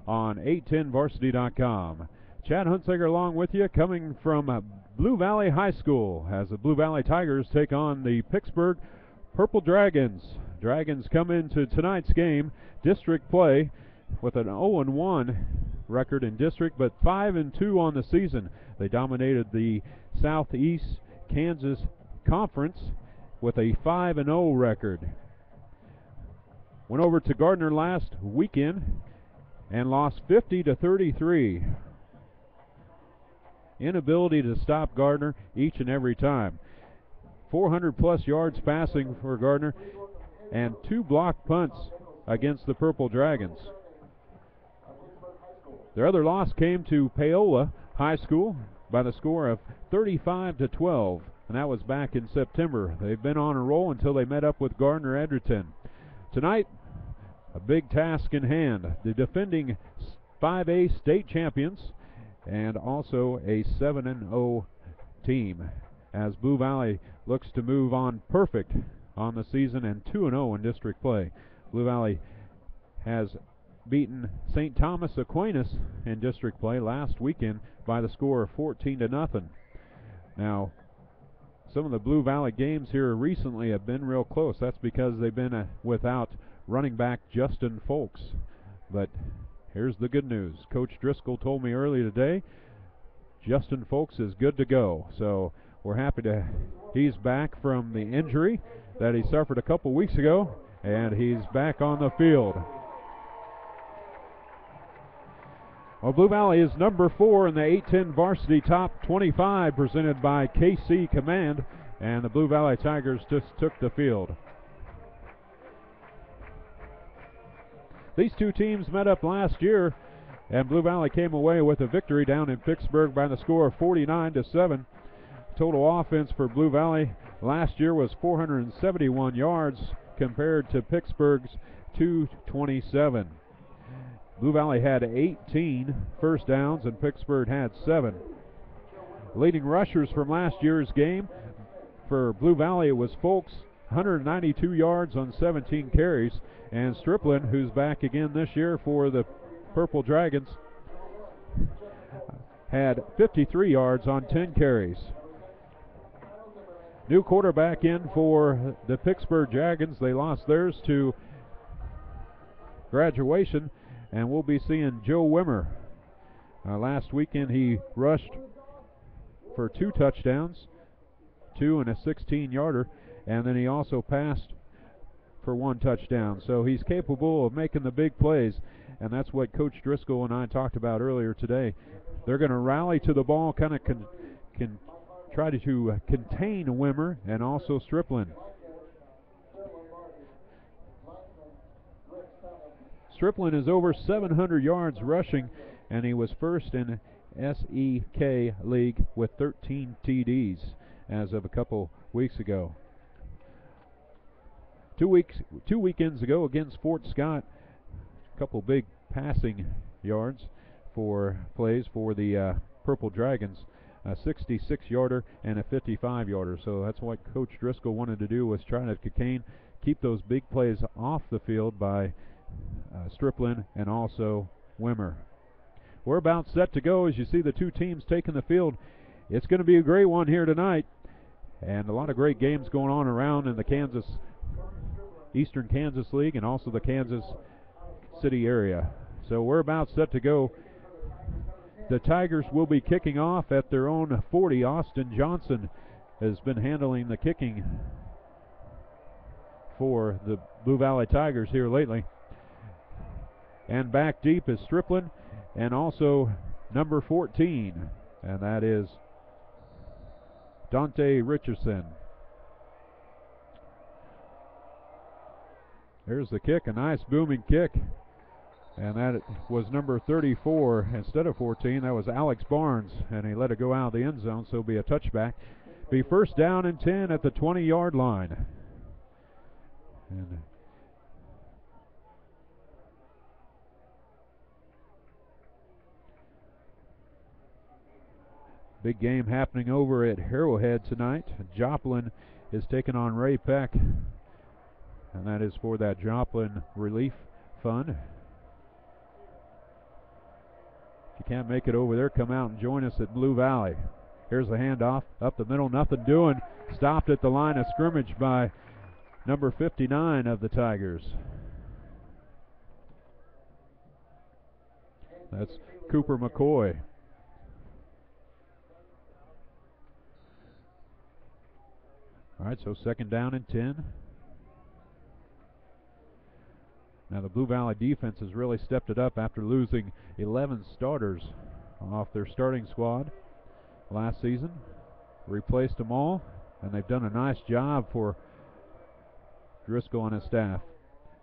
on 810varsity.com. Chad Hunsaker along with you, coming from Blue Valley High School as the Blue Valley Tigers take on the Pittsburg Purple Dragons. Dragons come into tonight's game, district play, with an 0-1 record in district, but 5-2 on the season. They dominated the Southeast Kansas Conference with a 5-0 record. Went over to Gardner last weekend and lost 50-33. Inability to stop Gardner each and every time. 400 plus yards passing for Gardner and 2 blocked punts against the Purple Dragons. Their other loss came to Paola High School by the score of 35-12, and that was back in September. They've been on a roll until they met up with Gardner Edgerton. Tonight, a big task in hand. The defending 5A state champions and also a 7-0 team as Blue Valley looks to move on perfect on the season and 2-0 in district play. Blue Valley has beaten St. Thomas Aquinas in district play last weekend by the score of 14-0. Now, some of the Blue Valley games here recently have been real close. That's because they've been without running back Justin Folks. But here's the good news. Coach Driscoll told me earlier today Justin Folks is good to go. So we're happy he's back from the injury that he suffered a couple weeks ago, and he's back on the field. Well, Blue Valley is number 4 in the 810 Varsity Top 25 presented by KC Command, and the Blue Valley Tigers just took the field. These two teams met up last year, and Blue Valley came away with a victory down in Pittsburg by the score of 49-7. Total offense for Blue Valley last year was 471 yards compared to Pittsburgh's 227. Blue Valley had 18 first downs and Pittsburgh had 7. Leading rushers from last year's game for Blue Valley was Folks, 192 yards on 17 carries, and Striplin, who's back again this year for the Purple Dragons, had 53 yards on 10 carries. New quarterback in for the Pittsburgh Dragons. They lost theirs to graduation, and we'll be seeing Joe Wimmer. Last weekend he rushed for 2 touchdowns, 2 and a 16-yarder, and then he also passed for 1 touchdown. So he's capable of making the big plays, and that's what Coach Driscoll and I talked about earlier today. They're going to rally to the ball, kind of can try to contain Wimmer and also Striplin. Striplin is over 700 yards rushing, and he was first in SEK League with 13 TDs as of a couple weeks ago. 2 weekends ago against Fort Scott, a couple big passing yards for plays for the Purple Dragons, a 66-yarder and a 55-yarder. So that's what Coach Driscoll wanted to do, was try to keep those big plays off the field by Striplin and also Wimmer. We're about set to go as you see the two teams taking the field. It's going to be a great one here tonight, and a lot of great games going on around in the Eastern Kansas League and also the Kansas City area. So we're about set to go. The Tigers will be kicking off at their own 40. Austin Johnson has been handling the kicking for the Blue Valley Tigers here lately. And back deep is Striplin and also number 14, and that is Dante Richardson. There's the kick, a nice booming kick, and that was number 34 instead of 14. That was Alex Barnes, and he let it go out of the end zone, so it'll be a touchback. Be first down and 10 at the 20-yard line. And big game happening over at Arrowhead tonight. Joplin is taking on Ray Peck, and that is for that Joplin Relief Fund. If you can't make it over there, come out and join us at Blue Valley. Here's the handoff up the middle, nothing doing. Stopped at the line of scrimmage by number 59 of the Tigers. That's Cooper McCoy. All right, so second down and 10. Now the Blue Valley defense has really stepped it up after losing 11 starters off their starting squad last season. Replaced them all, and they've done a nice job for Driscoll and his staff.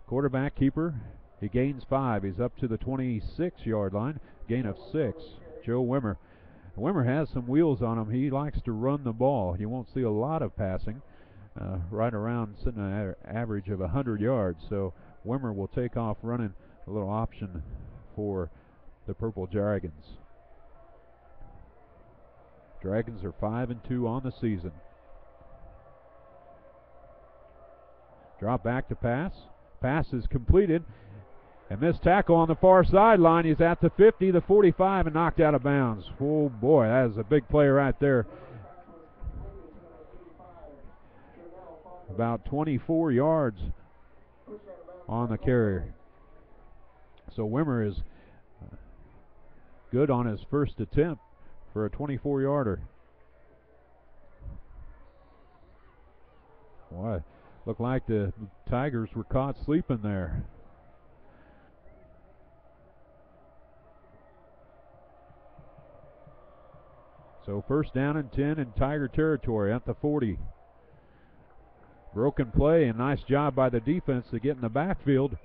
Quarterback keeper, he gains 5. He's up to the 26-yard line, gain of 6. Joe Wimmer. Wimmer has some wheels on him. He likes to run the ball. You won't see a lot of passing, right around sitting at an average of 100 yards. So Wimmer will take off running, a little option for the Purple Dragons. Dragons are 5-2 on the season. Drop back to pass. Pass is completed. And this tackle on the far sideline, he's at the 50, the 45, and knocked out of bounds. Oh boy, that is a big play right there. About 24 yards on the carry. So Wimmer is good on his first attempt for a 24-yarder. Boy, looked like the Tigers were caught sleeping there. So first down and 10 in Tiger territory at the 40. Broken play and nice job by the defense to get in the backfield.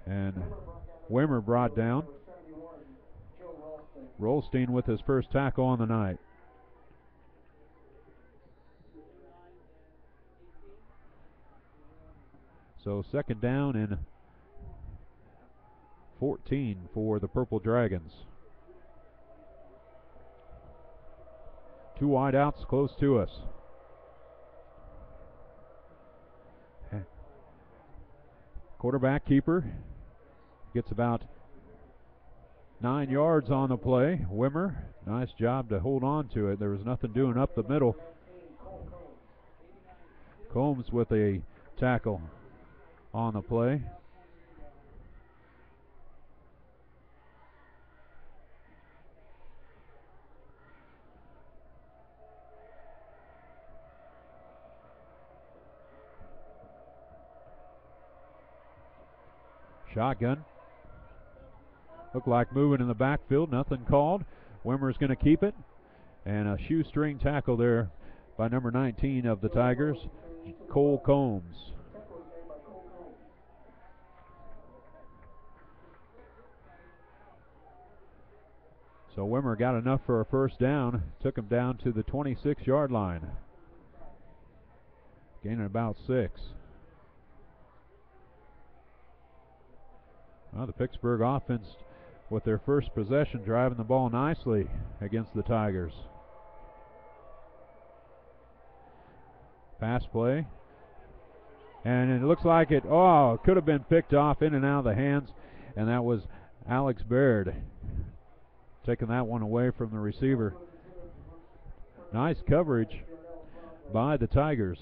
And Wimmer brought down. Rolstein with his first tackle on the night. So second down and 14 for the Purple Dragons. 2 wide outs close to us. Quarterback keeper gets about 9 yards on the play. Wimmer, nice job to hold on to it. There was nothing doing up the middle. Combs with a tackle on the play. Shotgun. Looked like moving in the backfield. Nothing called. Wimmer's going to keep it. And a shoestring tackle there by number 19 of the Tigers, Cole Combs. So Wimmer got enough for a first down. Took him down to the 26-yard line. Gaining about 6. Well, the Pittsburg offense with their first possession driving the ball nicely against the Tigers. Pass play. And it looks like it could have been picked off in and out of the hands, and that was Alex Baird taking that one away from the receiver. Nice coverage by the Tigers.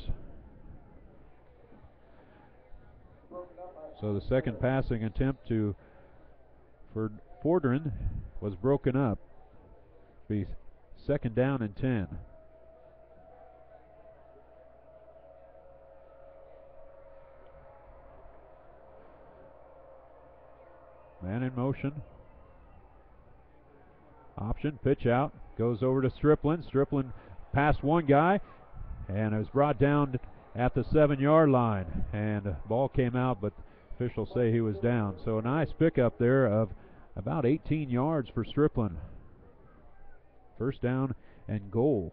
So the second passing attempt for Fordrin was broken up. Be second down and 10. Man in motion. Option, pitch out, goes over to Striplin. Striplin passed one guy, and it was brought down at the 7-yard line. And ball came out, but officials say he was down. So a nice pickup there of about 18 yards for Striplin. First down and goal.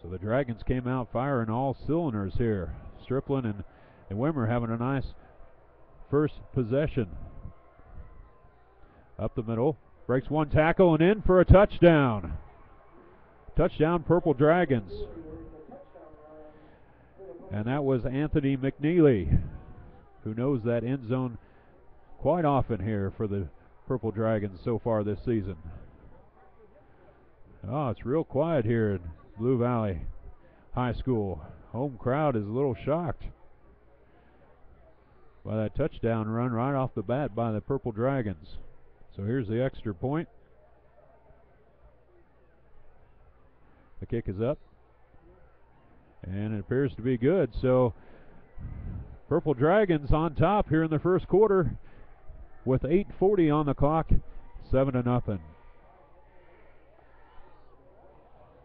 So the Dragons came out firing all cylinders here. Striplin and Wimmer having a nice first possession. Up the middle. Breaks one tackle and in for a touchdown. Touchdown, Purple Dragons. And that was Anthony McNeely, who knows that end zone quite often here for the Purple Dragons so far this season. Oh, it's real quiet here at Blue Valley High School. Home crowd is a little shocked by that touchdown run right off the bat by the Purple Dragons. So here's the extra point. The kick is up, and it appears to be good. So Purple Dragons on top here in the first quarter with 8:40 on the clock, 7-0.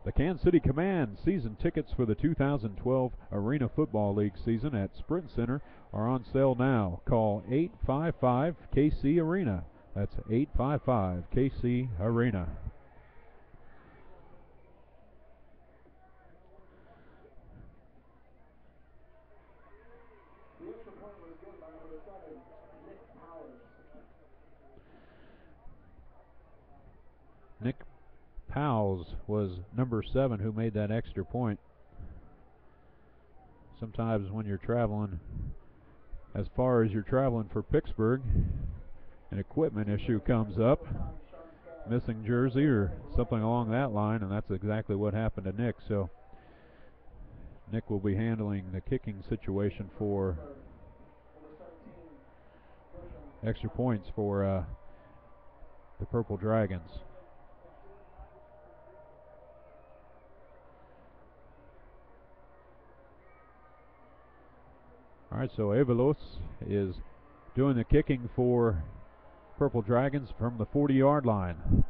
The Kansas City Command season tickets for the 2012 Arena Football League season at Sprint Center are on sale now. Call 855-KC Arena. That's 855-KC Arena. Nick Powles was number 7 who made that extra point. Sometimes when you're traveling as far as you're traveling for Pittsburg, an equipment issue comes up, missing jersey or something along that line, and that's exactly what happened to Nick. So Nick will be handling the kicking situation for extra points for the Purple Dragons. All right, so Avalos is doing the kicking for Purple Dragons from the 40-yard line.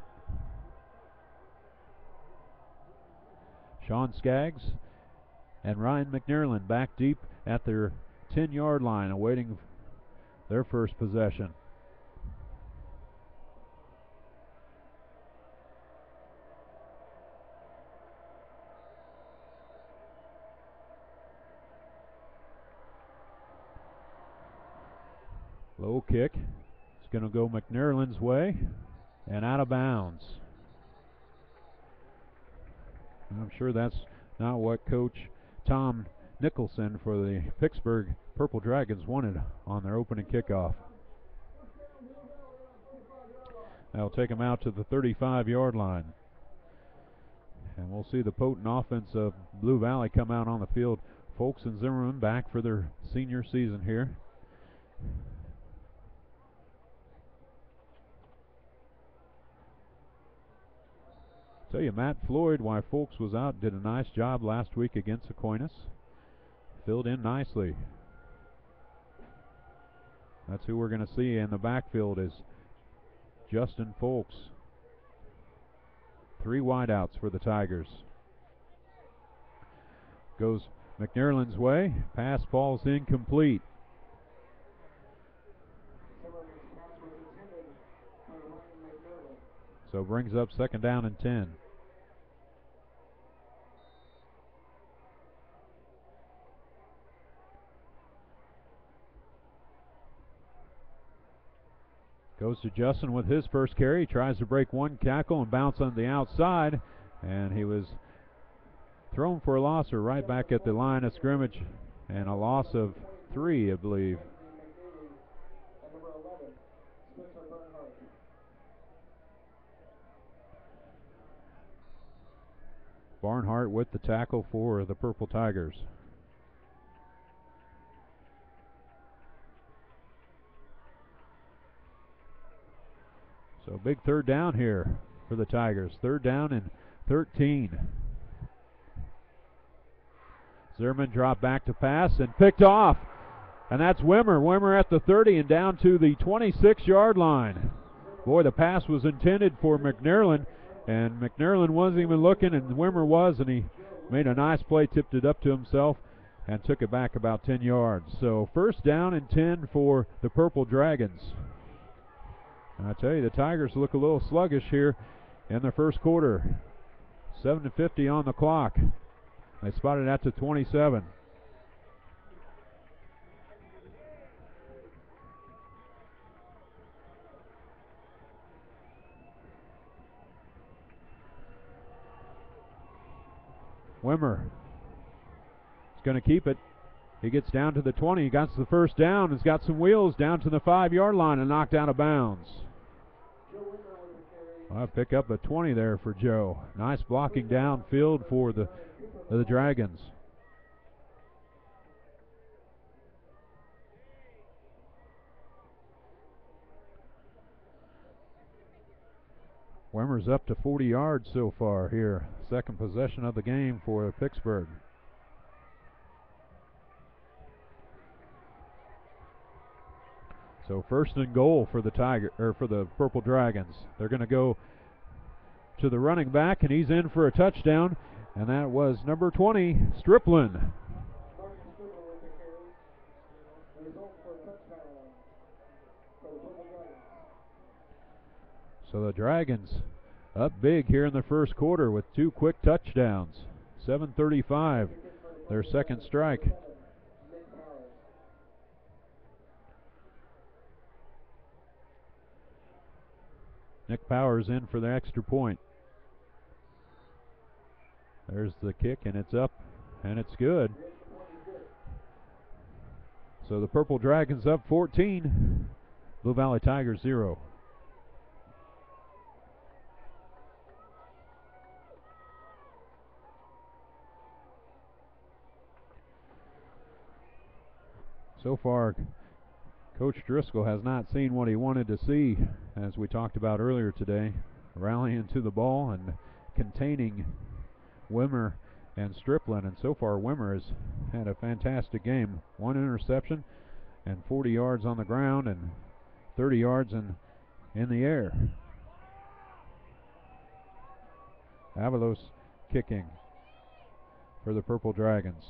Sean Skaggs and Ryan McNerlin back deep at their 10-yard line awaiting their first possession. Low kick. It's going to go McNerlin's way and out of bounds. I'm sure that's not what Coach Tom Nicholson for the Pittsburgh Purple Dragons wanted on their opening kickoff. That'll take them out to the 35-yard line. And we'll see the potent offense of Blue Valley come out on the field. Folks and Zimmerman back for their senior season here. Tell you, Matt Floyd, while Folks was out, did a nice job last week against Aquinas. Filled in nicely. That's who we're going to see in the backfield is Justin Folks. 3 wideouts for the Tigers. Goes McNerlin's way. Pass falls incomplete. So brings up second down and 10. Goes to Justin with his first carry. Tries to break one tackle and bounce on the outside. And he was thrown for a loss or right back at the line of scrimmage. And a loss of 3, I believe. Barnhart with the tackle for the Purple Tigers. So big third down here for the Tigers. 3rd down and 13. Zimmerman dropped back to pass and picked off. And that's Wimmer. Wimmer at the 30 and down to the 26-yard line. Boy, the pass was intended for McNerlin. And McNerlin wasn't even looking, and Wimmer was, and he made a nice play, tipped it up to himself, and took it back about 10 yards. So 1st down and 10 for the Purple Dragons. And I tell you, the Tigers look a little sluggish here in the first quarter. 7:50 on the clock. They spotted at the 27. Wimmer is going to keep it He gets down to the 20. He got the first down. Has got some wheels down to the 5-yard line and knocked out of bounds. I'll pick up a 20 there for Joe. Nice blocking downfield for the Dragons. Wimmer's up to 40 yards so far here. Second possession of the game for Pittsburg. So first and goal for the Purple Dragons. They're going to go to the running back, and he's in for a touchdown, and that was number 20, Striplin. So the Dragons up big here in the first quarter with 2 quick touchdowns. 7:35, their second strike. Nick Powers in for the extra point. There's the kick, and it's up, and it's good. So the Purple Dragons up 14, Blue Valley Tigers 0. So far, Coach Driscoll has not seen what he wanted to see, as we talked about earlier today, rallying to the ball and containing Wimmer and Striplin. And so far, Wimmer has had a fantastic game. 1 interception and 40 yards on the ground and 30 yards in the air. Avalos kicking for the Purple Dragons.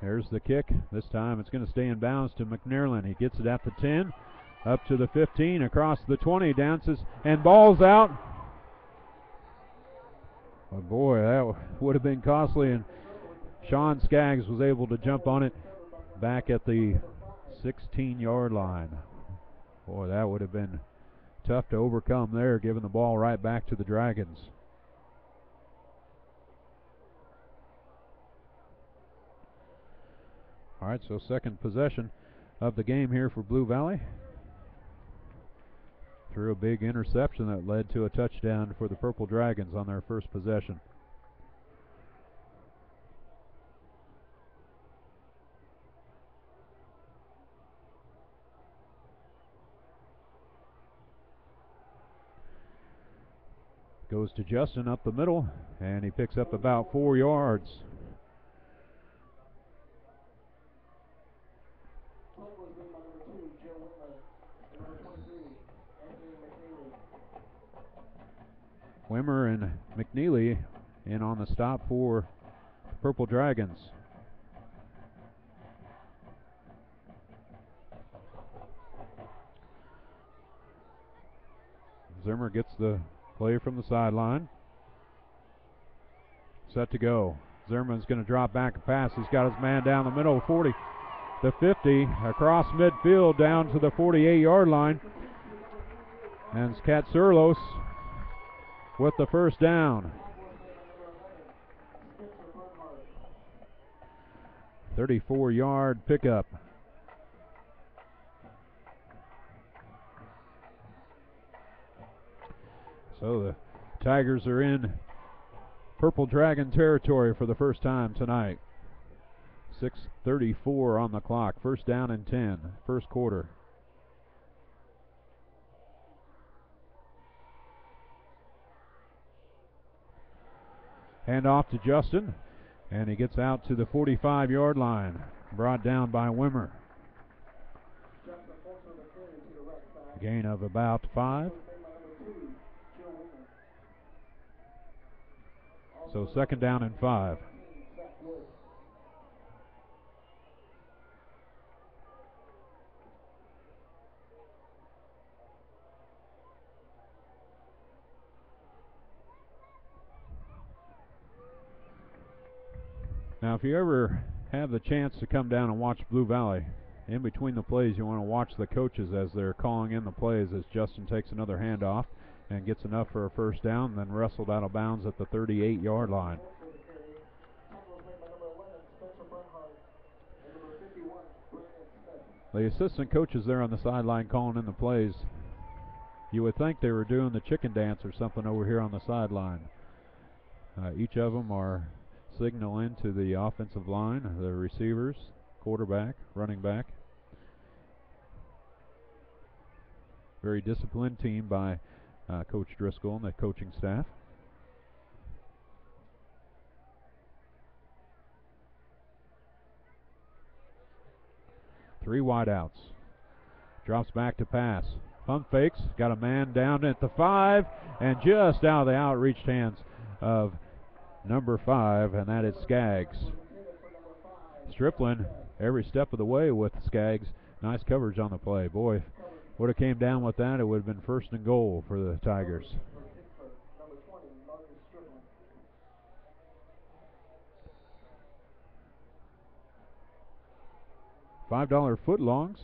Here's the kick. This time it's going to stay in bounds to McNairland. He gets it at the 10, up to the 15, across the 20, dances, and ball's out. Oh boy, that would have been costly, and Sean Skaggs was able to jump on it back at the 16-yard line. Boy, that would have been tough to overcome there, giving the ball right back to the Dragons. All right, so second possession of the game here for Blue Valley. Threw a big interception that led to a touchdown for the Purple Dragons on their first possession. Goes to Justin up the middle, and he picks up about 4 yards. Wimmer and McNeely in on the stop for the Purple Dragons. Zimmer gets the play from the sideline. Set to go. Zimmerman's going to drop back and pass. He's got his man down the middle, 40, the 50, across midfield down to the 48-yard line. And it's Katsurlos with the first down. 34-yard pickup. So the Tigers are in Purple Dragon territory for the first time tonight. 6:34 on the clock. First down and 10, first quarter. Hand off to Justin, and he gets out to the 45-yard line. Brought down by Wimmer. Gain of about 5. So second down and 5. Now, if you ever have the chance to come down and watch Blue Valley, in between the plays you want to watch the coaches as they're calling in the plays as Justin takes another handoff and gets enough for a first down, then wrestled out of bounds at the 38-yard line. The assistant coaches there on the sideline calling in the plays. You would think they were doing the chicken dance or something over here on the sideline. Each of them are signaling to the offensive line, the receivers, quarterback, running back. Very disciplined team by Coach Driscoll and the coaching staff. Three wideouts. Drops back to pass. Pump fakes. Got a man down at the 5 and just out of the outreached hands of number 5, and that is Skaggs. Stripling every step of the way with Skaggs. Nice coverage on the play. Boy, would have came down with that, it would have been 1st and goal for the Tigers. $5 footlongs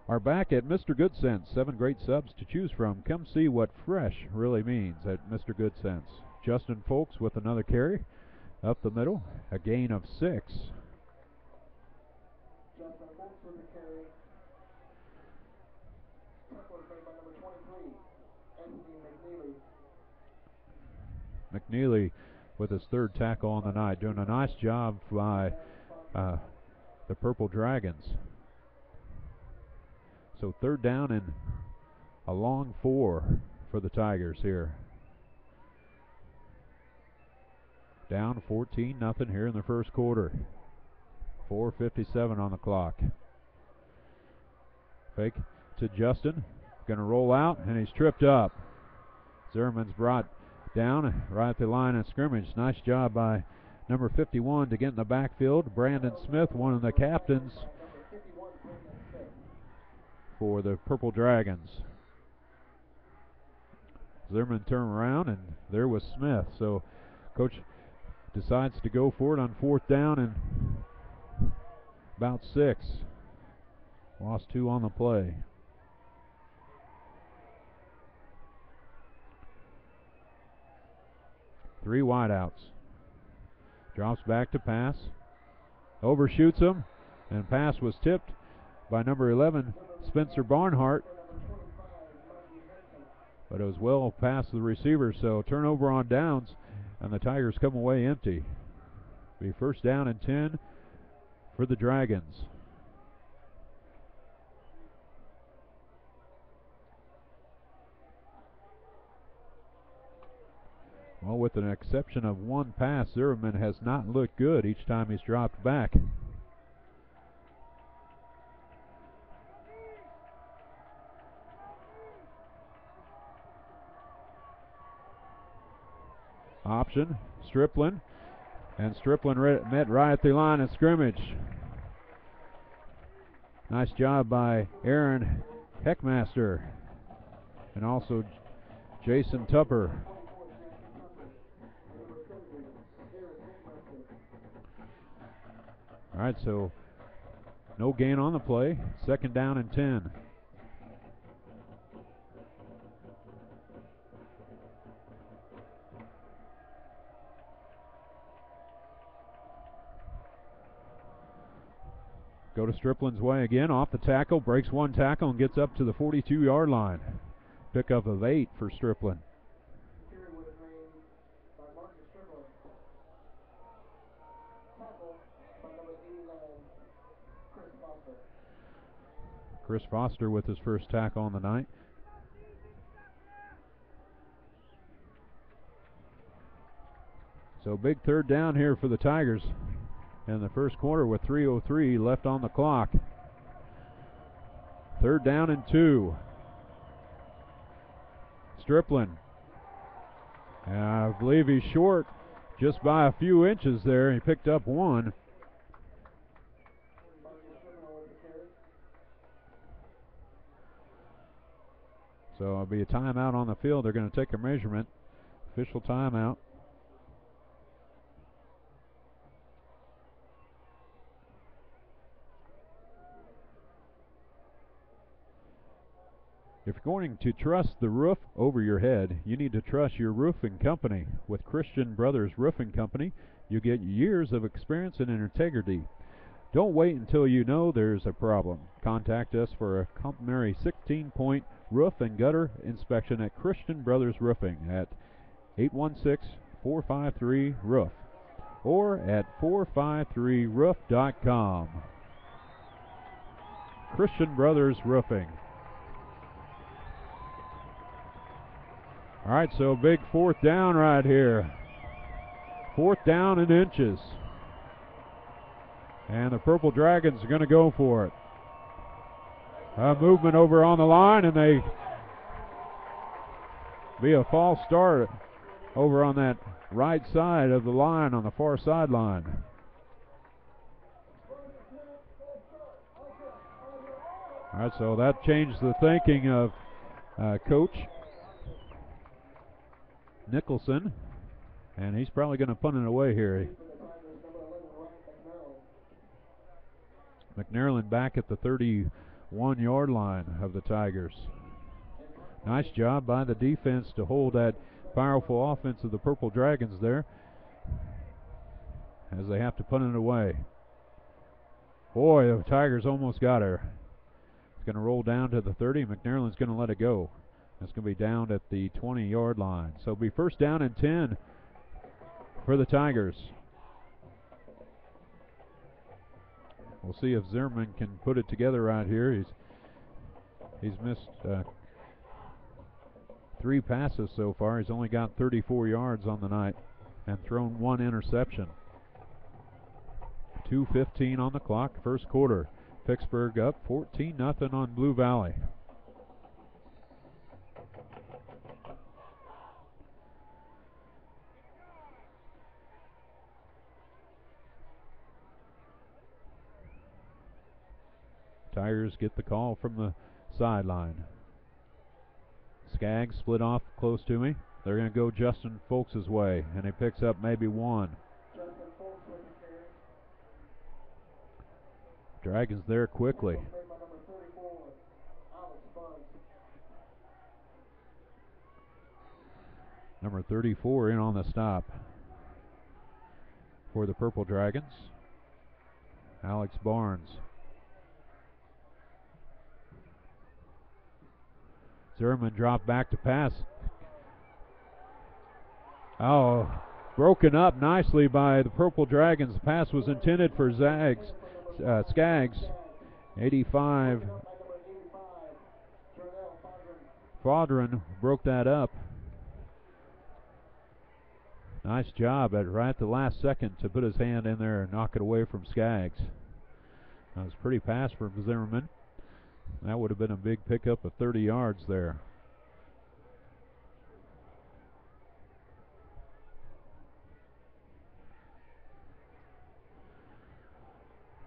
are back at Mr. Goodsense. 7 great subs to choose from. Come see what fresh really means at Mr. Goodsense. Justin Folks with another carry up the middle, a gain of 6. McNeely with his 3rd tackle on the night, doing a nice job by the Purple Dragons. So 3rd down and a long 4 for the Tigers here. Down 14-0 here in the first quarter. 4:57 on the clock. Fake to Justin. Going to roll out, and he's tripped up. Zimmerman's brought down right at the line of scrimmage. Nice job by number 51 to get in the backfield. Brandon Smith, one of the captains for the Purple Dragons. Zimmerman turned around, and there was Smith. So Coach decides to go for it on 4th down and about 6. Lost 2 on the play. Three wideouts. Drops back to pass. Overshoots him, and pass was tipped by number 11, Spencer Barnhart. But it was well past the receiver, so turnover on downs, and the Tigers come away empty. Be 1st down and 10 for the Dragons. Well, with an exception of 1 pass, Zimmerman has not looked good each time he's dropped back. Option, Stripling, and Stripling met right at the line of scrimmage. Nice job by Aaron Heckmaster and also Jason Tupper. All right, so no gain on the play. 2nd down and 10. Go to Stripling's way again, off the tackle, breaks 1 tackle and gets up to the 42-yard line. Pickup of 8 for Stripling. Chris Foster with his 1st tackle on the night. So big 3rd down here for the Tigers in the first quarter with 3:03 left on the clock. 3rd down and 2. Stripling. And I believe he's short just by a few inches there. He picked up 1. So it'll be a timeout on the field. They're going to take a measurement. Official timeout. If you're going to trust the roof over your head, you need to trust your roofing company. With Christian Brothers Roofing Company, you get years of experience and integrity. Don't wait until you know there's a problem. Contact us for a complimentary 16-point roof and gutter inspection at Christian Brothers Roofing at 816-453-ROOF or at 453roof.com. Christian Brothers Roofing. All right, so big fourth down right here. Fourth down and inches. And the Purple Dragons are going to go for it. Movement over on the line, and they be a false start over on that right side of the line on the far sideline. All right, so that changed the thinking of Coach Nicholson, and he's probably going to punt it away here. McNairland back at the 31-yard line of the Tigers. Nice job by the defense to hold that powerful offense of the Purple Dragons there as they have to punt it away. Boy, the Tigers almost got her. It's going to roll down to the 30. McNairland's going to let it go. It's going to be down at the 20-yard line. So it'll be first down and 10 for the Tigers. We'll see if Zimmerman can put it together right here. He's missed 3 passes so far. He's only got 34 yards on the night and thrown 1 interception. 2:15 on the clock, first quarter. Pittsburg up 14-0 on Blue Valley. Tigers get the call from the sideline. Skaggs split off close to me. They're going to go Justin Folks' way, and he picks up maybe 1. Dragons there quickly. Number 34 in on the stop for the Purple Dragons. Alex Barnes. Zimmerman dropped back to pass. Oh, broken up nicely by the Purple Dragons. The pass was intended for Skaggs. 85. Fodron broke that up. Nice job at right at the last second to put his hand in there and knock it away from Skaggs. That was a pretty pass for Zimmerman. That would have been a big pickup of 30 yards there.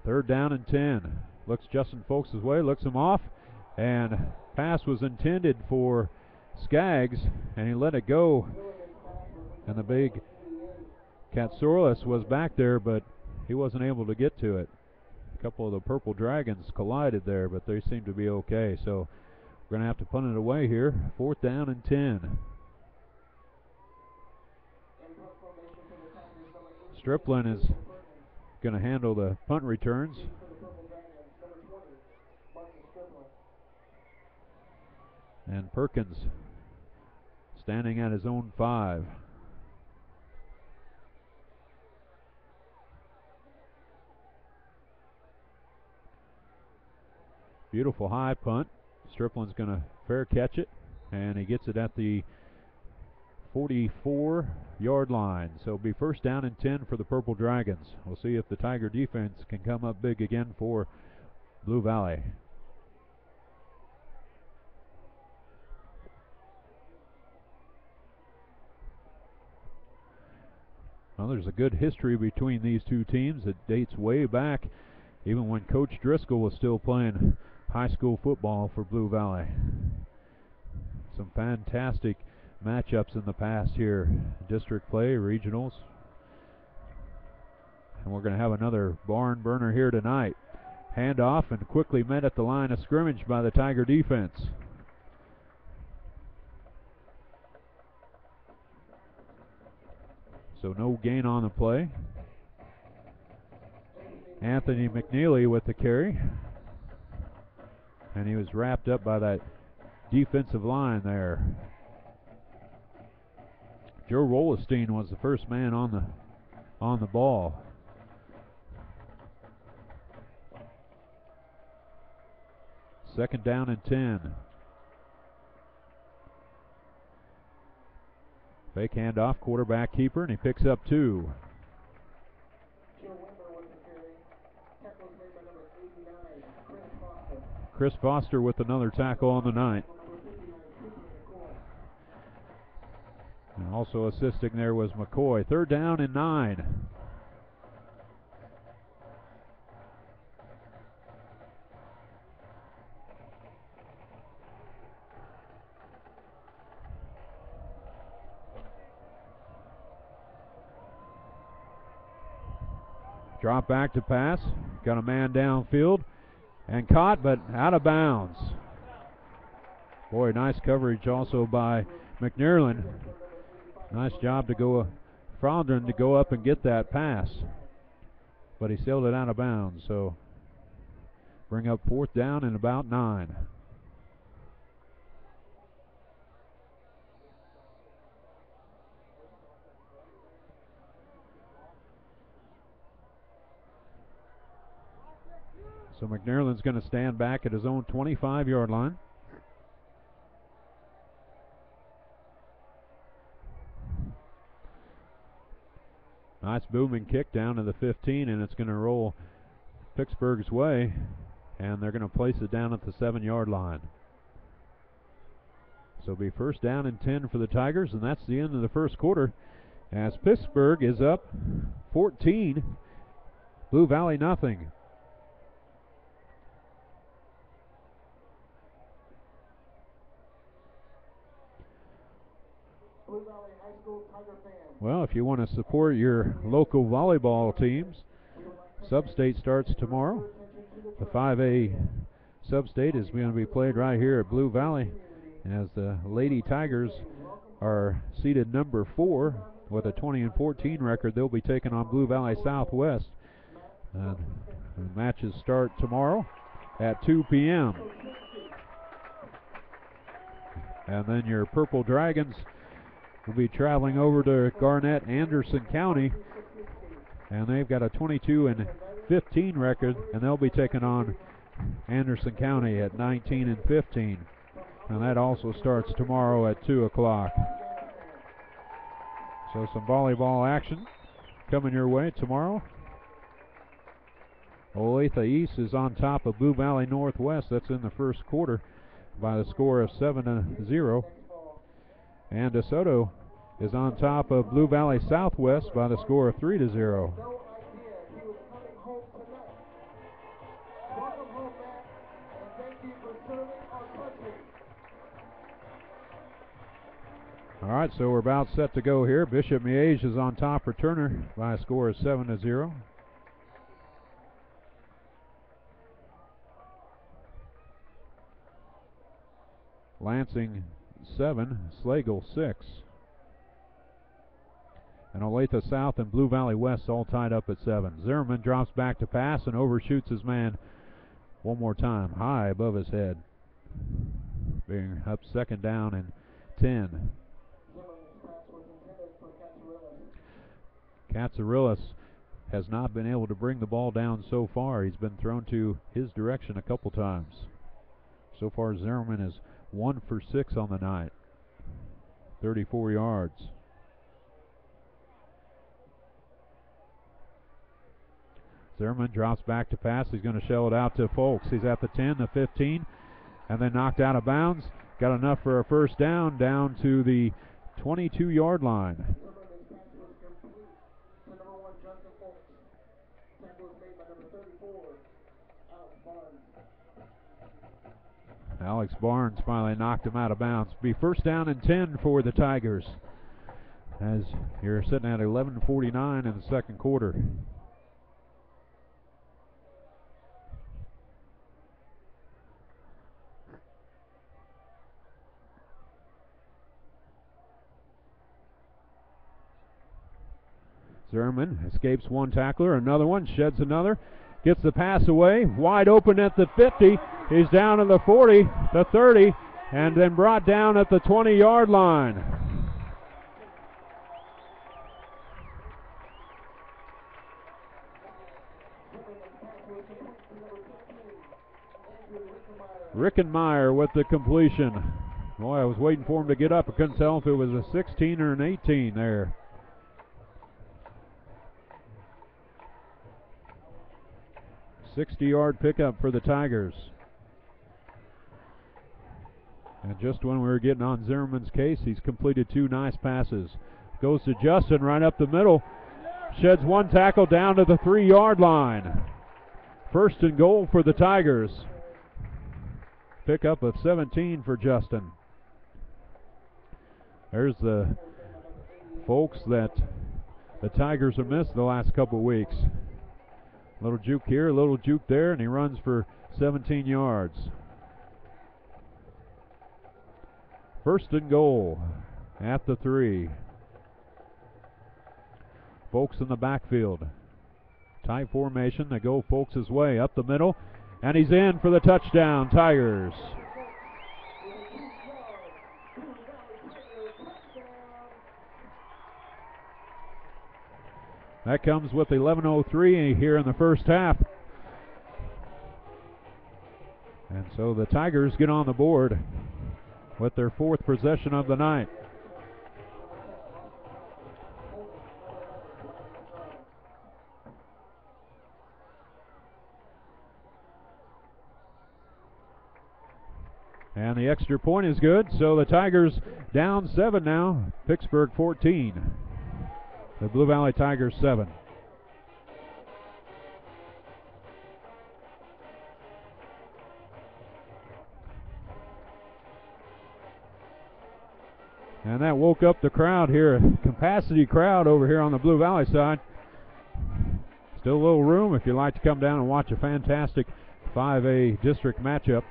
Third down and 10. Looks Justin Folks' way, looks him off, and pass was intended for Skaggs, and he let it go. And the big Katsoulis was back there, but he wasn't able to get to it. A couple of the Purple Dragons collided there, but they seem to be okay. So we're going to have to punt it away here. Fourth down and 10. Striplin is going to handle the punt returns. And Perkins standing at his own 5. Beautiful high punt. Striplin's going to fair catch it, and he gets it at the 44-yard line. So it'll be first down and 10 for the Purple Dragons. We'll see if the Tiger defense can come up big again for Blue Valley. Well, there's a good history between these two teams that dates way back, even when Coach Driscoll was still playing high school football for Blue Valley. Some fantastic matchups in the past here. District play, regionals. And we're going to have another barn burner here tonight. Handoff and quickly met at the line of scrimmage by the Tiger defense. So no gain on the play. Anthony McNeely with the carry. And he was wrapped up by that defensive line there. Joe Rolestein was the first man on the ball. Second down and 10. Fake handoff, quarterback keeper, and he picks up 2. Chris Foster with another tackle on the night. And also assisting there was McCoy. Third down and 9. Drop back to pass. Got a man downfield and caught, but out of bounds. Boy, nice coverage also by McNearland. Nice job to go, Frondren to go up and get that pass. But he sailed it out of bounds, so bring up fourth down and about 9. So McNearland's going to stand back at his own 25-yard line. Nice booming kick down to the 15, and it's going to roll Pittsburgh's way, and they're going to place it down at the 7-yard line. So it'll be first down and 10 for the Tigers, and that's the end of the first quarter as Pittsburgh is up 14, Blue Valley nothing. Well, if you want to support your local volleyball teams, Sub-State starts tomorrow. The 5A Sub-State is going to be played right here at Blue Valley as the Lady Tigers are seeded number 4 with a 20-14 record. They'll be taking on Blue Valley Southwest. The matches start tomorrow at 2 p.m. And then your Purple Dragons will be traveling over to Garnett, Anderson County, and they've got a 22-15 record, and they'll be taking on Anderson County at 19-15, and that also starts tomorrow at 2 o'clock. So some volleyball action coming your way tomorrow. Olathe East is on top of Blue Valley Northwest. That's in the first quarter by the score of 7-0. And DeSoto is on top of Blue Valley Southwest by the score of 3-0. All right, so we're about set to go here. Bishop Miege is on top for Turner by a score of 7-0. Lansing 7, Slagle 6. And Olathe South and Blue Valley West all tied up at 7. Zimmerman drops back to pass and overshoots his man one more time, high above his head. Being up second down and 10. Katsarillas has not been able to bring the ball down so far. He's been thrown to his direction a couple times. So far, Zimmerman is 1 for 6 on the night. 34 yards. Zimmerman drops back to pass. He's going to shell it out to Folks. He's at the 10, the 15, and then knocked out of bounds. Got enough for a first down to the 22-yard line. Alex Barnes finally knocked him out of bounds. Be first down and 10 for the Tigers as you're sitting at 11:49 in the second quarter. Zimmerman escapes one tackler, another one, sheds another, gets the pass away, wide open at the 50. He's down to the 40, the 30, and then brought down at the 20-yard line. Rickenmeyer with the completion. Boy, I was waiting for him to get up. I couldn't tell if it was a 16 or an 18 there. $60-yard pickup for the Tigers. And just when we were getting on Zimmerman's case, he's completed 2 nice passes. Goes to Justin right up the middle. Sheds one tackle down to the 3-yard line. First and goal for the Tigers. Pickup of 17 for Justin. There's the folks that the Tigers have missed the last couple of weeks. Little juke here, a little juke there, and he runs for 17 yards. First and goal at the 3. Folks in the backfield. Tight formation. They go Folks' way up the middle, and he's in for the touchdown, Tigers. That comes with 11:03 here in the first half. And so the Tigers get on the board with their 4th possession of the night. And the extra point is good, so the Tigers down 7 now. Pittsburg 14. The Blue Valley Tigers 7. And that woke up the crowd here, capacity crowd over here on the Blue Valley side. Still a little room if you'd like to come down and watch a fantastic 5A district matchup.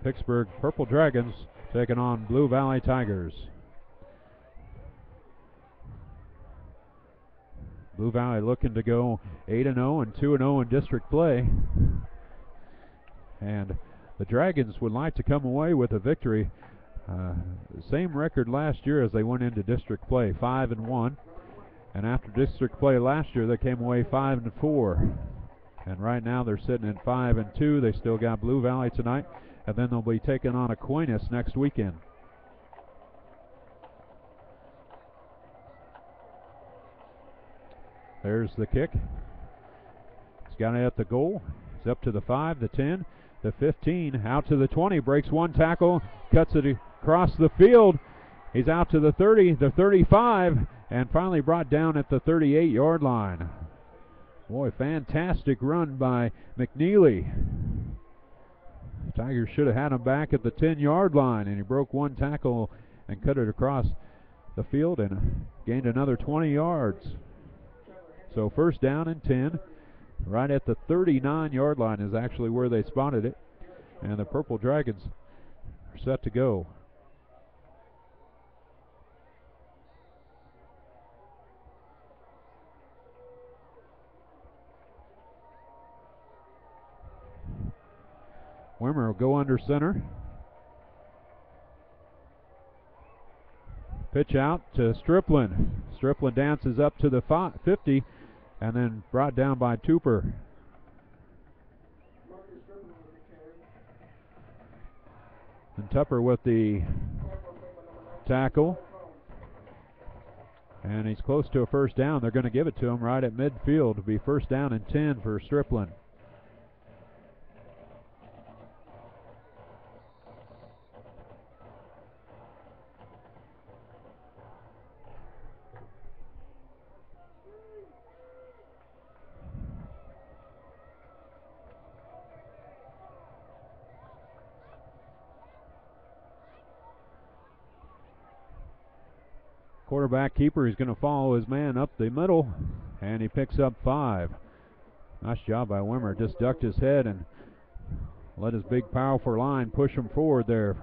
Pittsburg Purple Dragons taking on Blue Valley Tigers. Blue Valley looking to go 8-0 and 2-0 in district play. And the Dragons would like to come away with a victory. Same record last year as they went into district play, 5-1. And after district play last year, they came away 5-4. And right now they're sitting at 5-2. They still got Blue Valley tonight, and then they'll be taking on Aquinas next weekend. There's the kick. He's got it at the goal. He's up to the 5, the 10, the 15, out to the 20, breaks one tackle, cuts it across the field. He's out to the 30, the 35, and finally brought down at the 38-yard line. Boy, fantastic run by McNeely. Tigers should have had him back at the 10-yard line, and he broke one tackle and cut it across the field and gained another 20 yards. So first down and 10, right at the 39-yard line is actually where they spotted it. And the Purple Dragons are set to go. Wimmer will go under center. Pitch out to Striplin. Striplin dances up to the 50 and then brought down by Tupper. And Tupper with the tackle. And he's close to a first down. They're going to give it to him right at midfield. It'll be first down and 10 for Striplin. Quarterback keeper is going to follow his man up the middle, and he picks up 5. Nice job by Wimmer. Just ducked his head and let his big, powerful line push him forward there.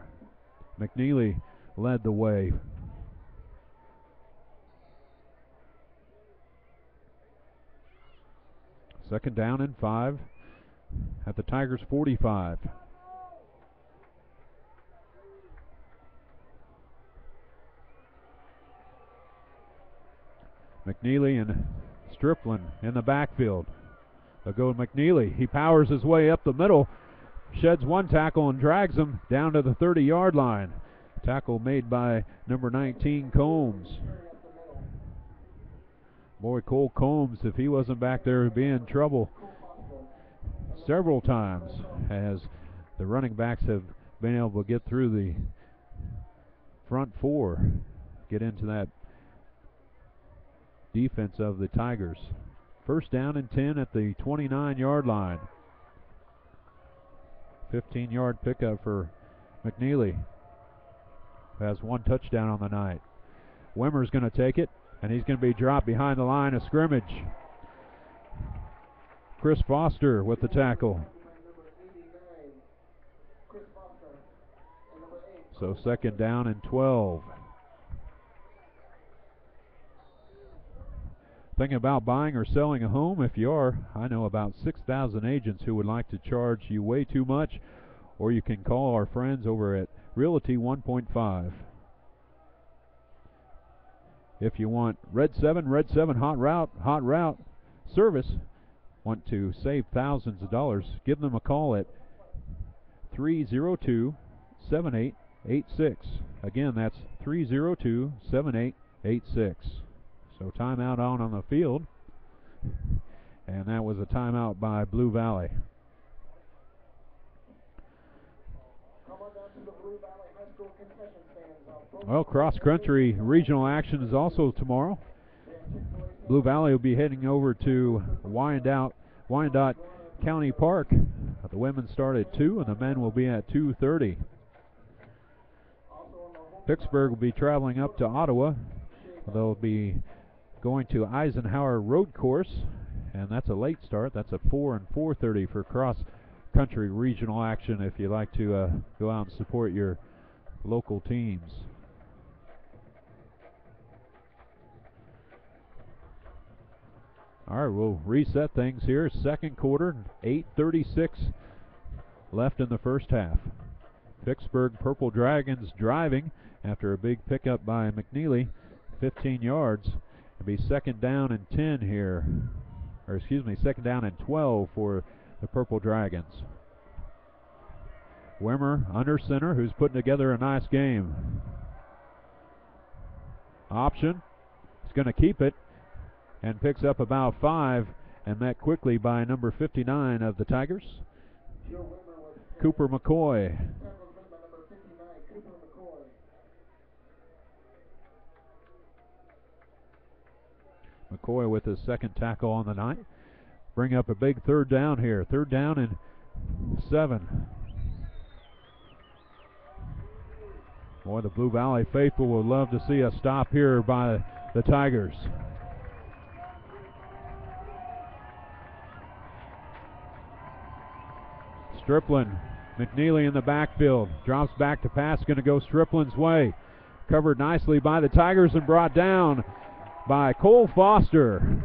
McNeely led the way. Second down and 5 at the Tigers' 45. McNeely and Striplin in the backfield. They'll go to McNeely. He powers his way up the middle, sheds one tackle and drags him down to the 30-yard line. Tackle made by number 19, Combs. Boy, Cole Combs, if he wasn't back there, would be in trouble several times, as the running backs have been able to get through the front four, get into that defense of the Tigers. First down and 10 at the 29-yard line. 15-yard pickup for McNeely, who has one touchdown on the night. Wimmer's going to take it, and he's going to be dropped behind the line of scrimmage. Chris Foster with the tackle. So second down and 12. Thinking about buying or selling a home? If you are, I know about 6,000 agents who would like to charge you way too much, or you can call our friends over at Realty 1.5. If you want Red 7 hot route service, want to save thousands of dollars, give them a call at 302-7886. Again, that's 302-7886. So timeout on the field, and that was a timeout by Blue Valley. Well, cross-country regional action is also tomorrow. Blue Valley will be heading over to Wyandotte County Park. The women start at 2, and the men will be at 2:30. Pittsburg will be traveling up to Ottawa. They'll be going to Eisenhower Road Course, and that's a late start. That's a 4 and 4:30 for cross-country regional action if you like to go out and support your local teams. All right, we'll reset things here. Second quarter, 8:36 left in the first half. Pittsburg Purple Dragons driving after a big pickup by McNeely, 15 yards. It'll be second down and 10 here, or excuse me, second down and 12 for the Purple Dragons. Wimmer under center, who's putting together a nice game. Option, he's going to keep it and picks up about 5, and met quickly by number 59 of the Tigers, Cooper McCoy. McCoy with his second tackle on the night. Bring up a big third down here. Third down and 7. Boy, the Blue Valley faithful would love to see a stop here by the Tigers. Striplin, McNeely in the backfield. Drops back to pass, going to go Striplin's way. Covered nicely by the Tigers and brought down by Cole Foster.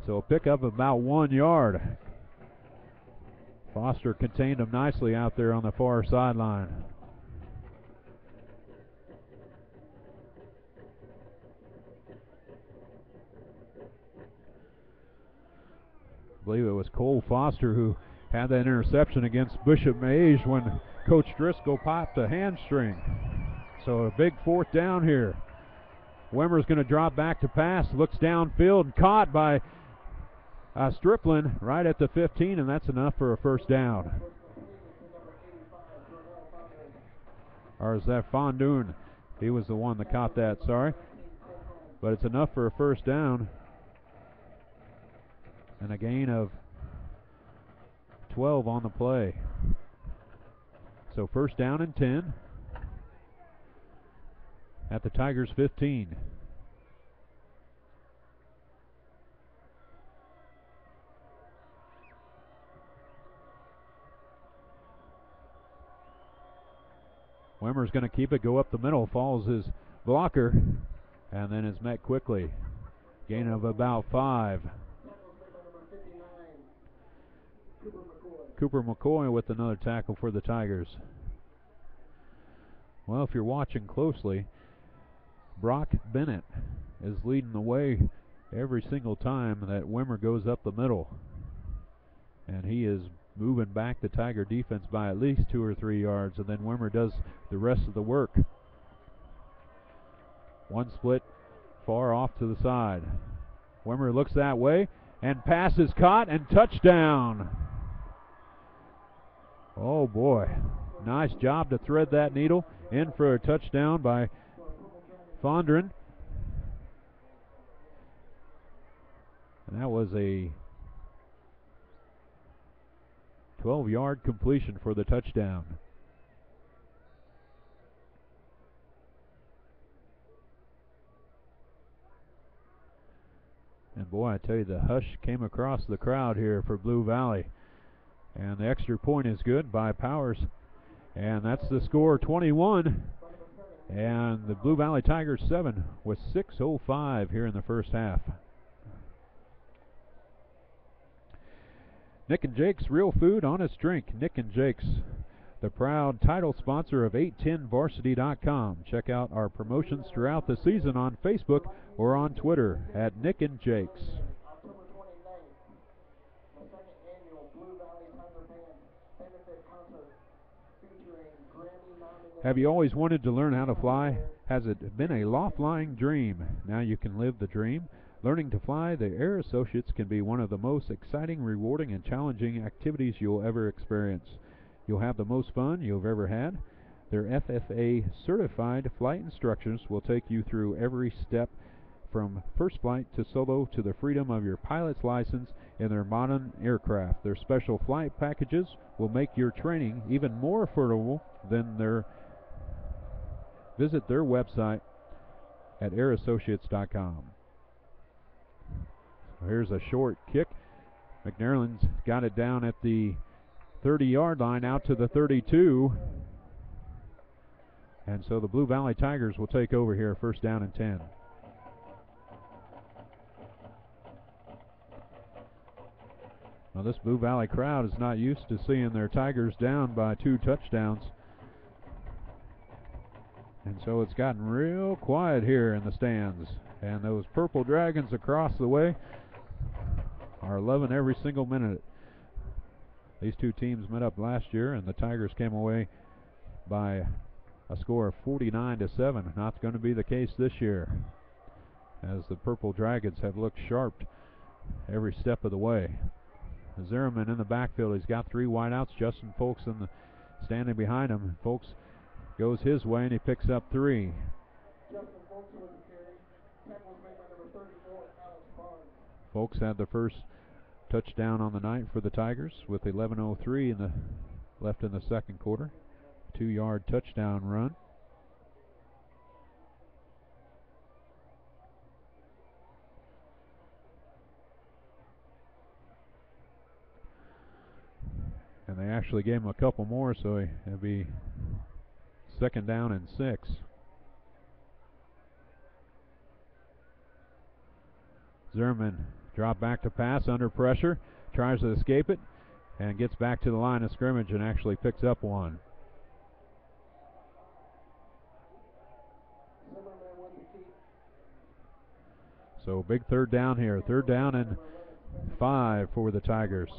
So a pickup of about 1 yard. Foster contained him nicely out there on the far sideline. I believe it was Cole Foster who had that interception against Bishop Mage when Coach Driscoll popped a hamstring. So a big fourth down here. Wimmer's going to drop back to pass, looks downfield, and caught by Striplin right at the 15, and that's enough for a first down. Or is that Fondoon? He was the one that caught that, sorry. But it's enough for a first down. And a gain of 12 on the play. So first down and 10 at the Tigers' 15. Wimmer's going to keep it, go up the middle, falls his blocker, and then is met quickly. Gain of about 5. Cooper McCoy with another tackle for the Tigers. Well, if you're watching closely, Brock Bennett is leading the way every single time that Wimmer goes up the middle. And he is moving back the Tiger defense by at least 2 or 3 yards, and then Wimmer does the rest of the work. One split far off to the side. Wimmer looks that way, and pass is caught, and touchdown. Oh boy, nice job to thread that needle in for a touchdown by Fondren. And that was a 12-yard completion for the touchdown. And boy, I tell you, the hush came across the crowd here for Blue Valley. And the extra point is good by Powers. And that's the score, 21. And the Blue Valley Tigers 7 with 6:05 here in the first half. Nick and Jake's Real Food, Honest Drink. Nick and Jake's, the proud title sponsor of 810varsity.com. Check out our promotions throughout the season on Facebook or on Twitter at Nick and Jake's. Have you always wanted to learn how to fly? Has it been a law-flying dream? Now you can live the dream. Learning to fly the Air Associates can be one of the most exciting, rewarding, and challenging activities you'll ever experience. You'll have the most fun you've ever had. Their FFA-certified flight instructors will take you through every step from first flight to solo to the freedom of your pilot's license in their modern aircraft. Their special flight packages will make your training even more affordable than their. Visit their website at airassociates.com. Here's a short kick. McNerlin's got it down at the 30-yard line out to the 32. And so the Blue Valley Tigers will take over here, first down and 10. Now this Blue Valley crowd is not used to seeing their Tigers down by 2 touchdowns. And so it's gotten real quiet here in the stands. And those Purple Dragons across the way are loving every single minute. These two teams met up last year, and the Tigers came away by a score of 49-7. Not going to be the case this year, as the Purple Dragons have looked sharp every step of the way. Zimmerman in the backfield. He's got 3 wideouts. Justin Folks standing behind him. Folks goes his way, and he picks up 3. Folks had the first touchdown on the night for the Tigers with 11:03 left in the second quarter. 2-yard touchdown run. And they actually gave him a couple more, so it'll be second down and 6. Zimmerman drop back to pass under pressure, tries to escape it, and gets back to the line of scrimmage and actually picks up 1. So big third down here. Third down and 5 for the Tigers.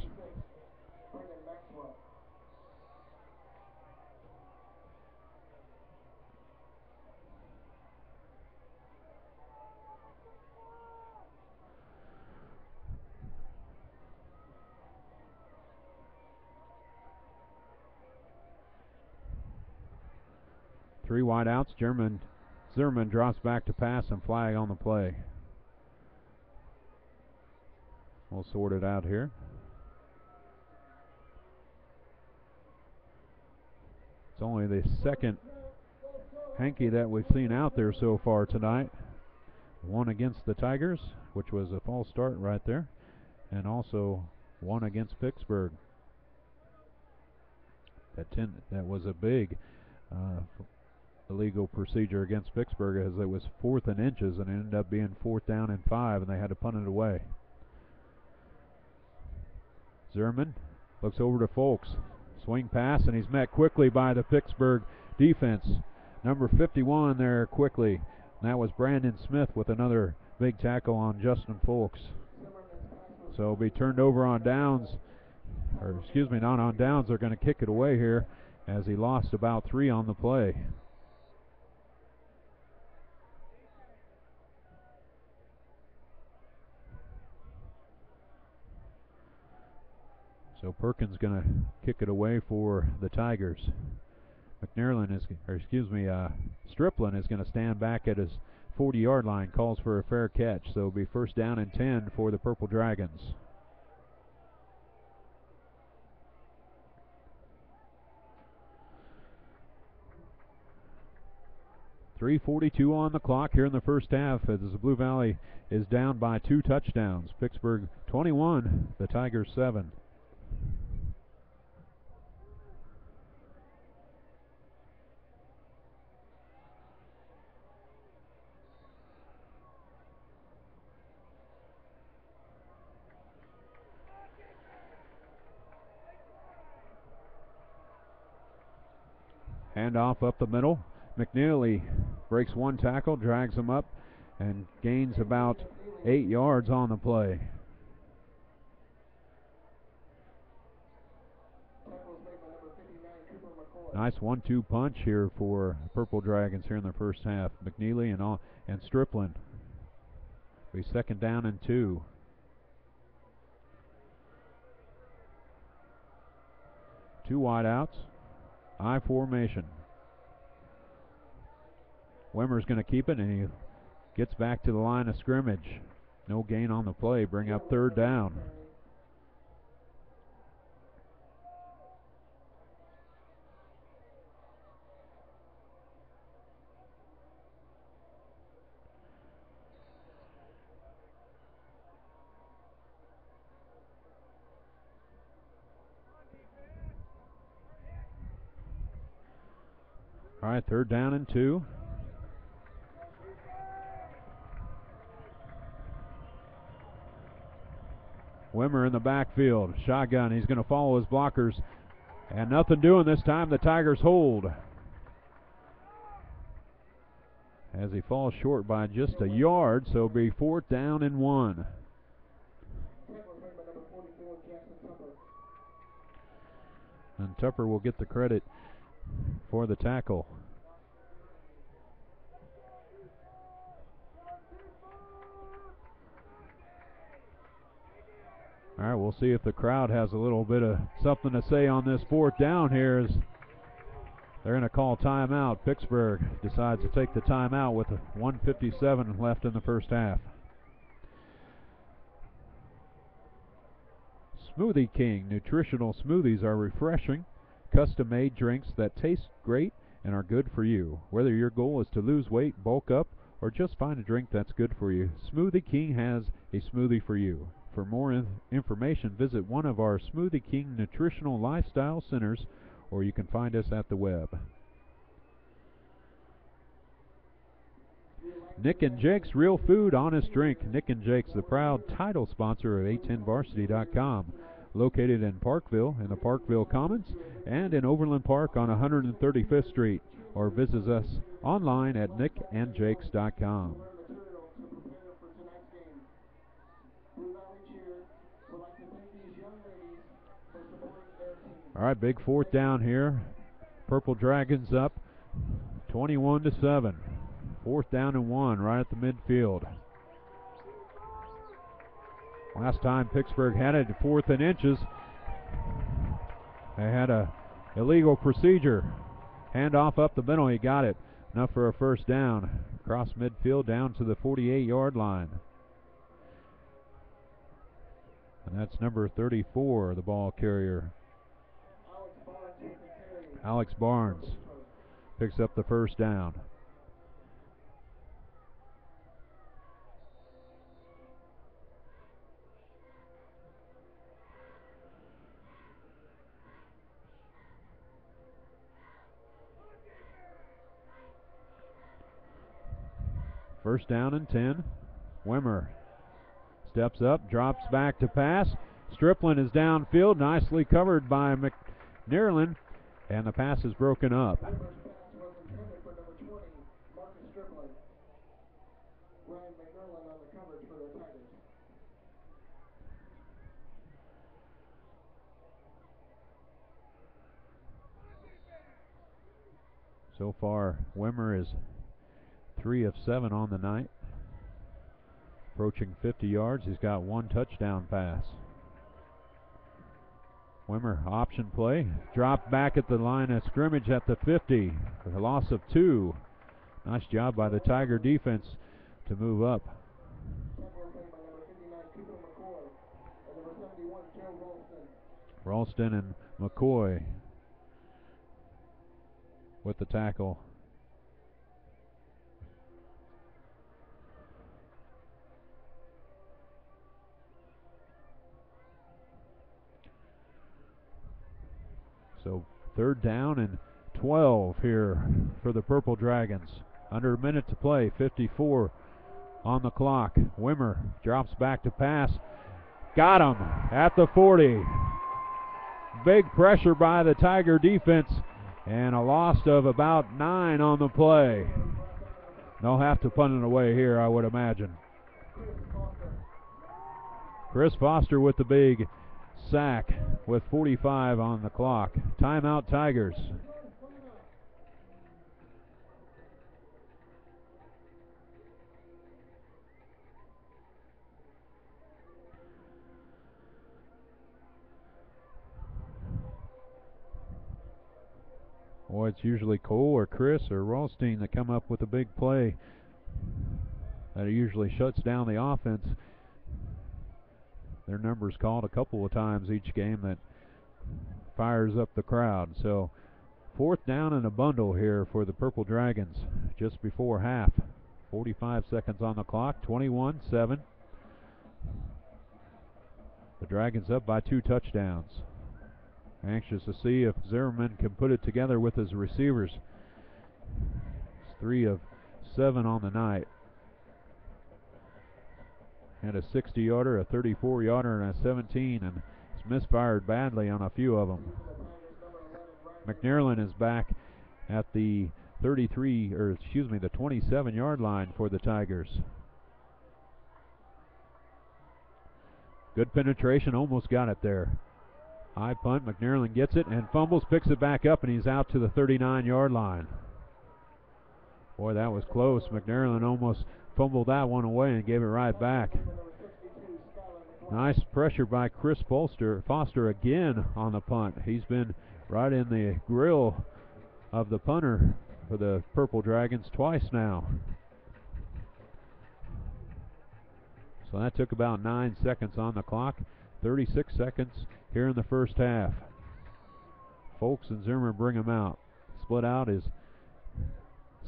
Three wideouts. Zimmerman drops back to pass and flag on the play. We'll sort it out here. It's only the second hanky that we've seen out there so far tonight. One against the Tigers, which was a false start right there, and also one against Pittsburg. That was a big illegal procedure against Pittsburg, as it was 4th and inches and it ended up being 4th down and 5, and they had to punt it away. Zimmerman looks over to Folks. Swing pass, and he's met quickly by the Pittsburgh defense. Number 51 there quickly. And that was Brandon Smith with another big tackle on Justin Folks. So it'll be turned over on downs. Or excuse me, not on downs. They're going to kick it away here as he lost about 3 on the play. So Perkins going to kick it away for the Tigers. Striplin is going to stand back at his 40-yard line, calls for a fair catch. So it'll be 1st down and 10 for the Purple Dragons. .342 on the clock here in the first half as the Blue Valley is down by 2 touchdowns. Pittsburgh 21, the Tigers 7. Handoff up the middle. McNeely breaks 1 tackle, drags him up, and gains about 8 yards on the play. Nice 1-2 punch here for Purple Dragons here in the first half. McNeely and Striplin. Be 2nd down and 2. Two wideouts. I formation. Wimmer's going to keep it, and he gets back to the line of scrimmage. No gain on the play. Bring up 3rd down. All right, 3rd down and 2. Wimmer in the backfield. Shotgun. He's going to follow his blockers. And nothing doing this time. The Tigers hold. As he falls short by just a yard, so it'll be 4th down and 1. And Tupper will get the credit for the tackle. All right, we'll see if the crowd has a little bit of something to say on this 4th down here. As they're going to call timeout. Pittsburgh decides to take the timeout with 1:57 left in the first half. Smoothie King. Nutritional smoothies are refreshing, custom-made drinks that taste great and are good for you. Whether your goal is to lose weight, bulk up, or just find a drink that's good for you, Smoothie King has a smoothie for you. For more information, visit one of our Smoothie King Nutritional Lifestyle Centers, or you can find us at the web. Nick and Jake's Real Food, Honest Drink. Nick and Jake's, the proud title sponsor of A10Varsity.com. Located in Parkville, in the Parkville Commons, and in Overland Park on 135th Street. Or visit us online at nickandjakes.com. All right, big 4th down here. Purple Dragons up 21-7. 4th down and 1 right at the midfield. Last time Pittsburgh had it at 4th and inches. They had a illegal procedure. Handoff up the middle, he got it. Enough for a 1st down. Across midfield down to the 48-yard line. And that's number 34, the ball carrier. Alex Barnes picks up the 1st down. First down and 10. Wimmer steps up, drops back to pass. Stripling is downfield, nicely covered by McNearland, and the pass is broken up. So far, Wimmer is 3 of 7 on the night. Approaching 50 yards. He's got 1 touchdown pass. Wimmer option play. Dropped back at the line of scrimmage at the 50. A loss of 2. Nice job by the Tiger defense to move up. Ralston and McCoy with the tackle. So third down and 12 here for the Purple Dragons. Under a minute to play, 54 on the clock. Wimmer drops back to pass. Got him at the 40. Big pressure by the Tiger defense and a loss of about 9 on the play. They'll have to punt it away here, I would imagine. Chris Foster with the big sack with 45 on the clock. Timeout, Tigers. Boy, it's usually Cole or Chris or Ralstein that come up with a big play that usually shuts down the offense. Their number's called a couple of times each game that fires up the crowd. So fourth down and a bundle here for the Purple Dragons just before half. 45 seconds on the clock, 21-7. The Dragons up by 2 touchdowns. Anxious to see if Zimmerman can put it together with his receivers. It's 3 of 7 on the night. Had a 60-yarder, a 34-yarder, and a 17, and it's misfired badly on a few of them. McNearland is back at the 27-yard line for the Tigers. Good penetration, almost got it there. High punt, McNearland gets it and fumbles, picks it back up, and he's out to the 39-yard line. Boy, that was close. McNearland almost fumbled that one away and gave it right back. Nice pressure by Chris Foster again on the punt. He's been right in the grill of the punter for the Purple Dragons twice now. So that took about 9 seconds on the clock. 36 seconds here in the first half. Folks and Zimmer bring him out. Split out is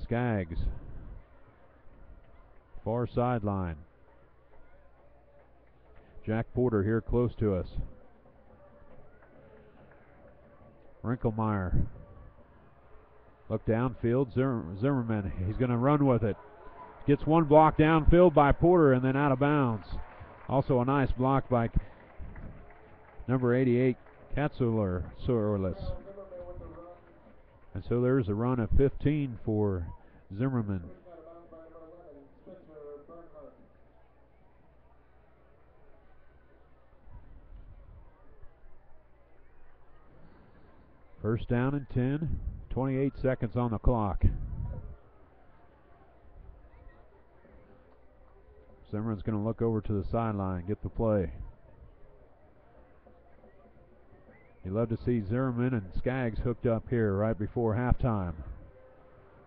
Skaggs. Far sideline. Jack Porter here close to us. Rinkelmeyer. Look downfield. Zimmerman. He's going to run with it. Gets one block downfield by Porter and then out of bounds. Also a nice block by number 88, Katsulis. And so there's a run of 15 for Zimmerman. First down and 10, 28 seconds on the clock. Zimmerman's going to look over to the sideline, get the play. You love to see Zimmerman and Skaggs hooked up here right before halftime.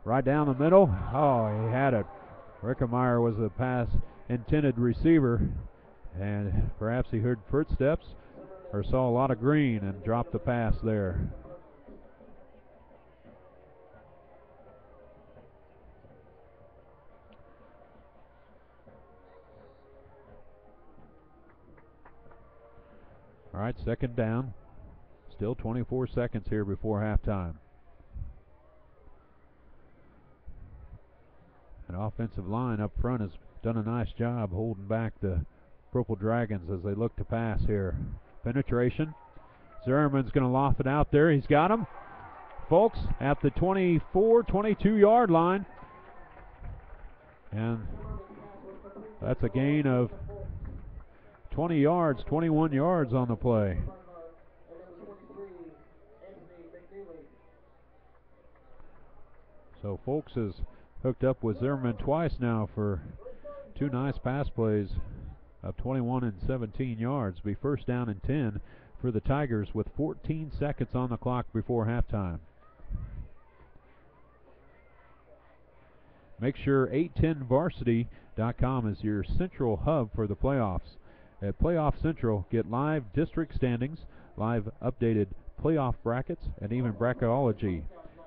Right down the middle. Oh, he had it. Rickemeyer was a pass intended receiver, and perhaps he heard footsteps or saw a lot of green and dropped the pass there. All right, second down. Still 24 seconds here before halftime. An offensive line up front has done a nice job holding back the Purple Dragons as they look to pass here. Penetration. Zimmerman's going to loft it out there. He's got him. Folks at the 24, 22-yard line. And that's a gain of 20 yards, 21 yards on the play. So Folks has hooked up with Zimmerman twice now for two nice pass plays of 21 and 17 yards. Be first down and 10 for the Tigers with 14 seconds on the clock before halftime. Make sure 810varsity.com is your central hub for the playoffs. At Playoff Central, get live district standings, live updated playoff brackets, and even bracketology.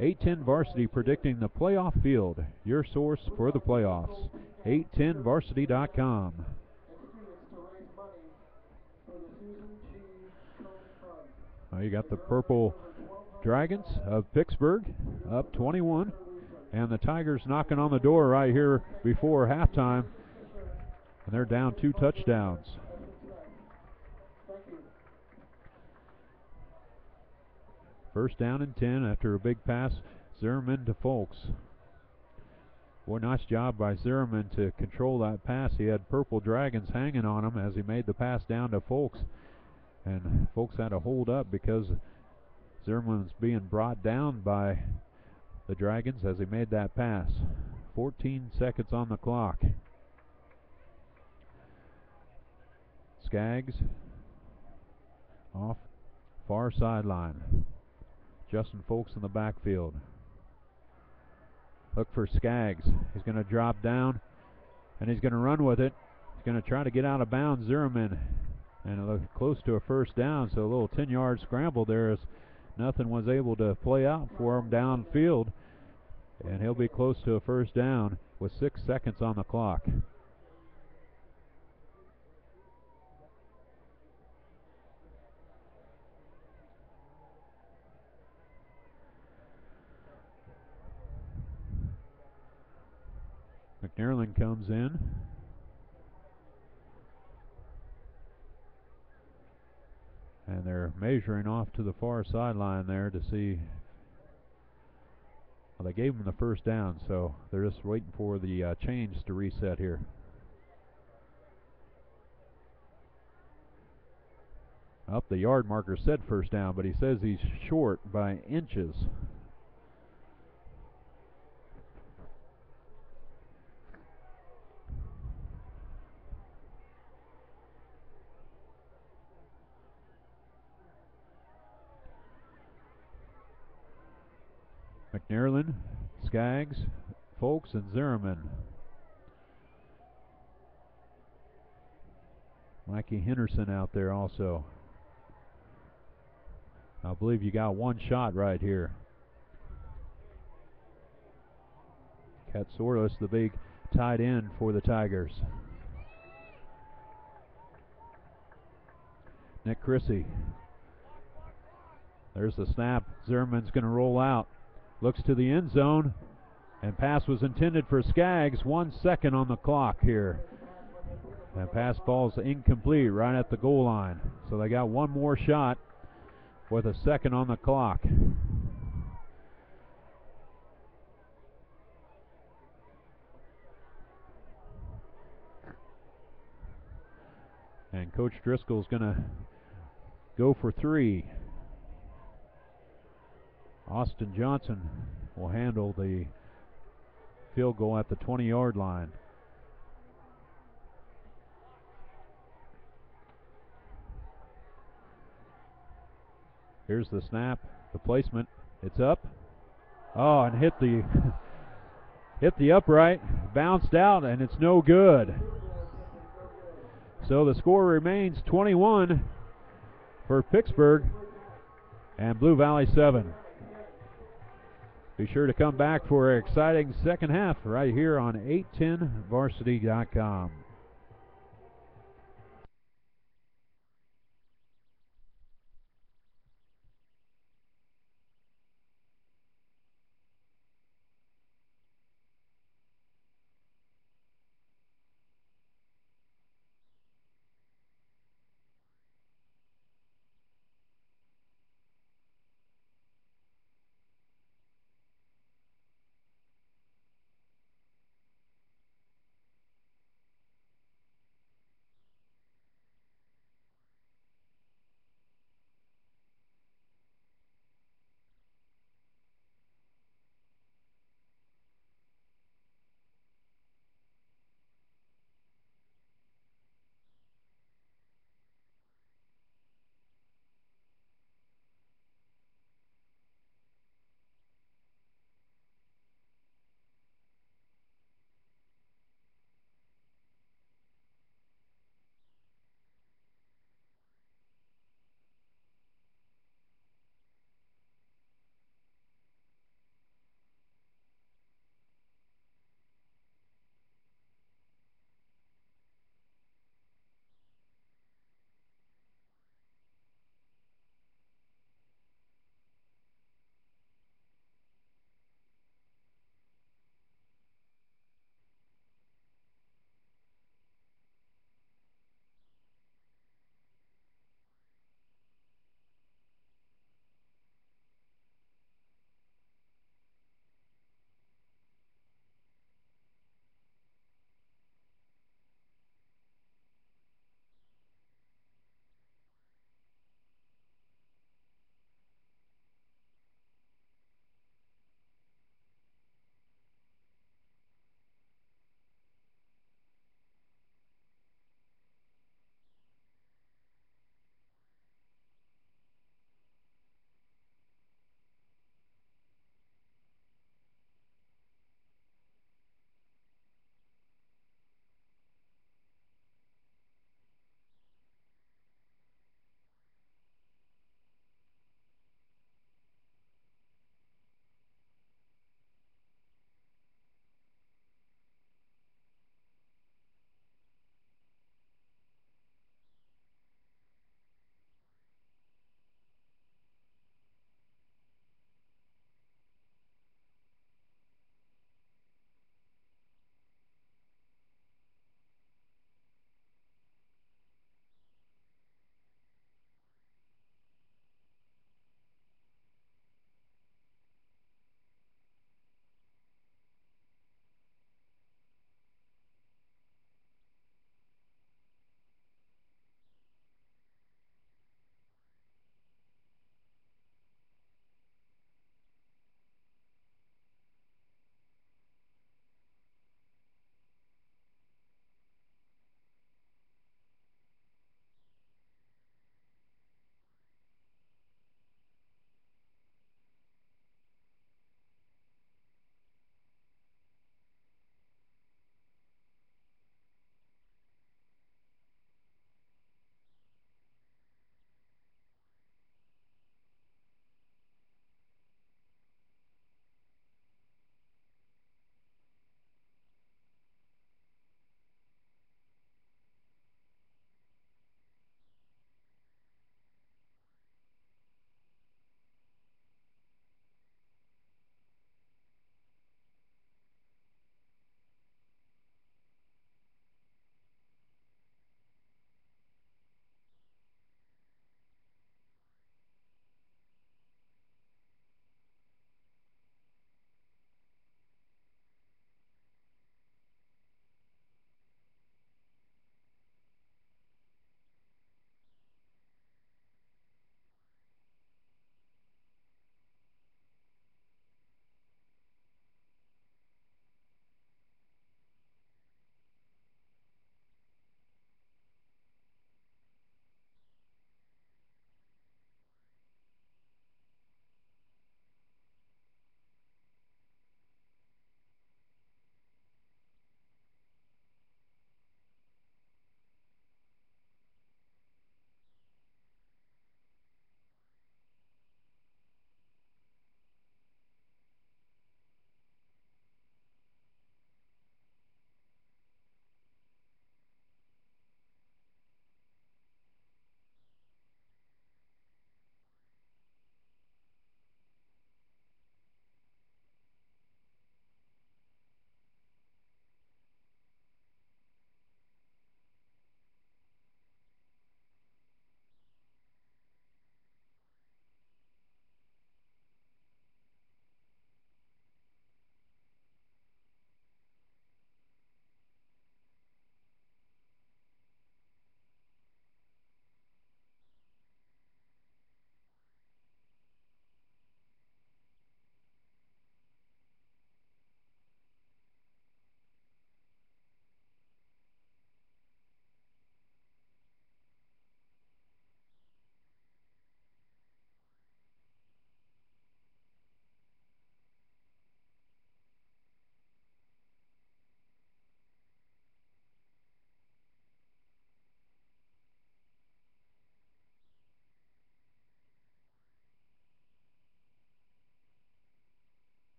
810 Varsity predicting the playoff field, your source for the playoffs. 810varsity.com. You got the Purple Dragons of Pittsburg up 21. And the Tigers knocking on the door right here before halftime. And they're down 2 touchdowns. First down and 10 after a big pass. Zimmerman to Folks. Boy, nice job by Zimmerman to control that pass. He had Purple Dragons hanging on him as he made the pass down to Folks. And Folks had to hold up because Zimmerman was being brought down by the Dragons as he made that pass. 14 seconds on the clock. Skaggs off far sideline. Justin Folks in the backfield. Look for Skaggs. He's going to drop down and he's going to run with it. He's going to try to get out of bounds. Zimmerman, and it looked close to a first down, so a little 10-yard scramble there as nothing was able to play out for him downfield. And he'll be close to a first down with 6 seconds on the clock. McNairland comes in. And they're measuring off to the far sideline there to see. Well, they gave him the first down, so they're just waiting for the chains to reset here. Up the yard marker said first down, but he says he's short by inches. McNairland, Skaggs, Folks, and Zimmerman. Mikey Henderson out there also. I believe you got one shot right here. Katsoros, the big tight end for the Tigers. Nick Chrissy. There's the snap. Zimmerman's going to roll out. Looks to the end zone. And pass was intended for Skaggs. 1 second on the clock here. And pass ball's incomplete right at the goal line. So they got one more shot with a second on the clock. And Coach Driscoll's going to go for 3. Austin Johnson will handle the field goal at the 20-yard line. Here's the snap, the placement. It's up. Oh, and hit the upright, bounced out, and it's no good. So the score remains 21 for Pittsburg and Blue Valley 7. Be sure to come back for an exciting second half right here on 810varsity.com.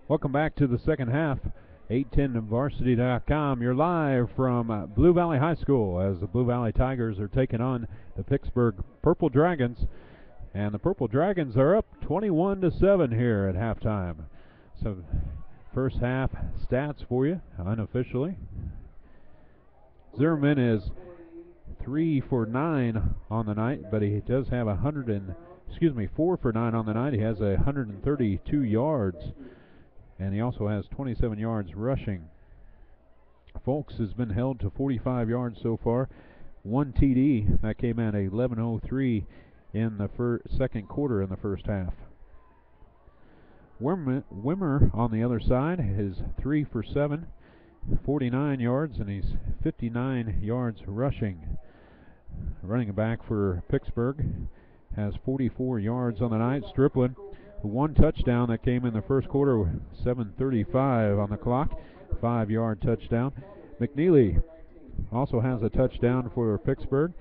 Welcome back to the second half. 810varsity.com. You're live from Blue Valley High School as the Blue Valley Tigers are taking on the Pittsburg Purple Dragons. And the Purple Dragons are up 21-7 here at halftime. So first half stats for you unofficially. Zimmerman is 3 for 9 on the night, but he does have 4 for 9 on the night. He has 132 yards, and he also has 27 yards rushing. Folks has been held to 45 yards so far. 1 TD that came at 11:03 in the second quarter in the first half. Wimmer on the other side is 3 for 7, 49 yards, and he's 59 yards rushing. Running back for Pittsburgh has 44 yards on the night. Striplin, 1 touchdown that came in the first quarter, 7:35 on the clock, 5-yard touchdown. McNeely also has a touchdown for Pittsburgh.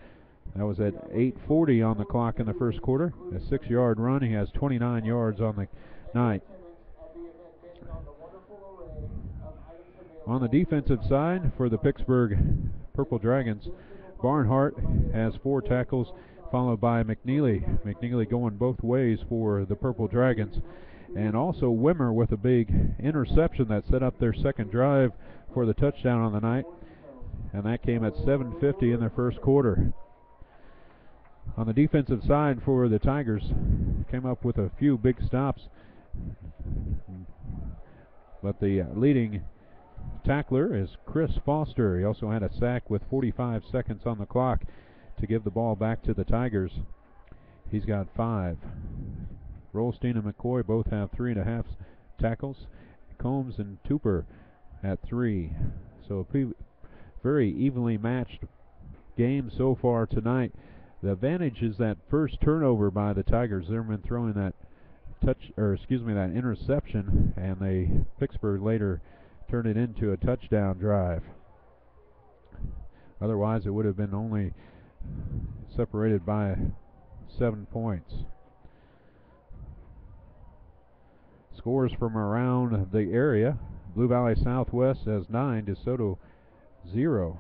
That was at 8:40 on the clock in the first quarter. A 6-yard run. He has 29 yards on the night. On the defensive side for the Pittsburgh Purple Dragons, Barnhart has 4 tackles, followed by McNeely. McNeely going both ways for the Purple Dragons. And also Wimmer with a big interception that set up their second drive for the touchdown on the night. And that came at 7:50 in the first quarter. On the defensive side for the Tigers, came up with a few big stops. But the leading tackler is Chris Foster. He also had a sack with 45 seconds on the clock to give the ball back to the Tigers. He's got 5. Rolstein and McCoy both have 3.5 tackles. Combs and Tupper at 3. So a very evenly matched game so far tonight. The advantage is that first turnover by the Tigers. Zimmerman throwing that that interception, and Pittsburgh later turned it into a touchdown drive. Otherwise, it would have been only separated by 7 points. Scores from around the area. Blue Valley Southwest has 9, DeSoto 0.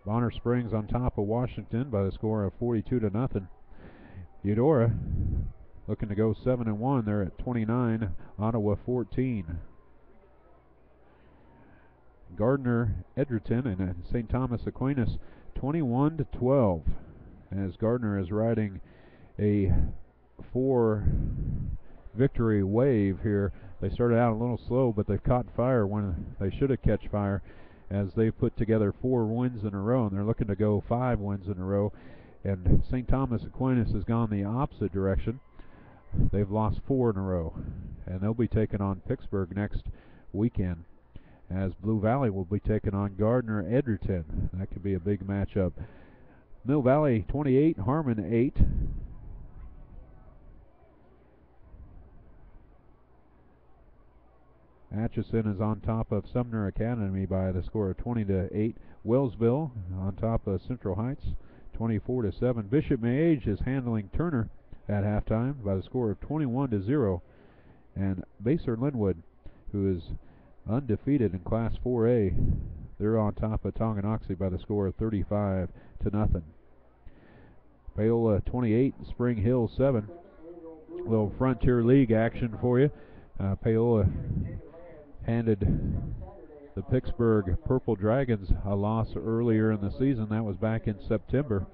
Bonner Springs on top of Washington by the score of 42-0. Eudora looking to go 7-1. They're at 29. Ottawa 14. Gardner, Edgerton, and St. Thomas Aquinas 21-12. As Gardner is riding a 4 victory wave here. They started out a little slow, but they've caught fire when they should have catch fire, as they've put together 4 wins in a row, and they're looking to go 5 wins in a row. And St. Thomas Aquinas has gone the opposite direction. They've lost 4 in a row, and they'll be taking on Pittsburgh next weekend, as Blue Valley will be taking on Gardner Edgerton. That could be a big matchup. Mill Valley 28, Harmon 8. Atchison is on top of Sumner Academy by the score of 20-8. Wellsville on top of Central Heights 24-7. Bishop Mayage is handling Turner at halftime by the score of 21-0. And Baser Linwood, who is undefeated in Class 4A, they're on top of Tonganoxie by the score of 35-0. Paola 28, Spring Hill 7. A little Frontier League action for you. Paola handed the Pittsburgh Purple Dragons a loss earlier in the season. That was back in September.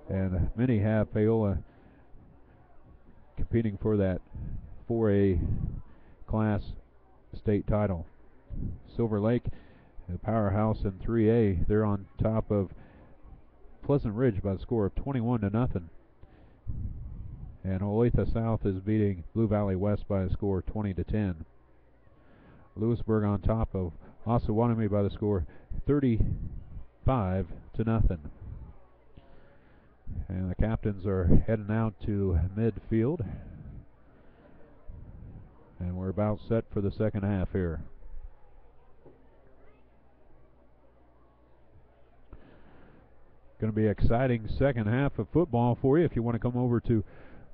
And many have Paola competing for that 4A class state title. Silver Lake, the powerhouse in 3A, they're on top of Pleasant Ridge by the score of 21-0. And Olathe South is beating Blue Valley West by a score of 20-10. Lewisburg on top of Osawatomie by the score 35-0. And the captains are heading out to midfield. And we're about set for the second half here. Going to be an exciting second half of football for you. If you want to come over to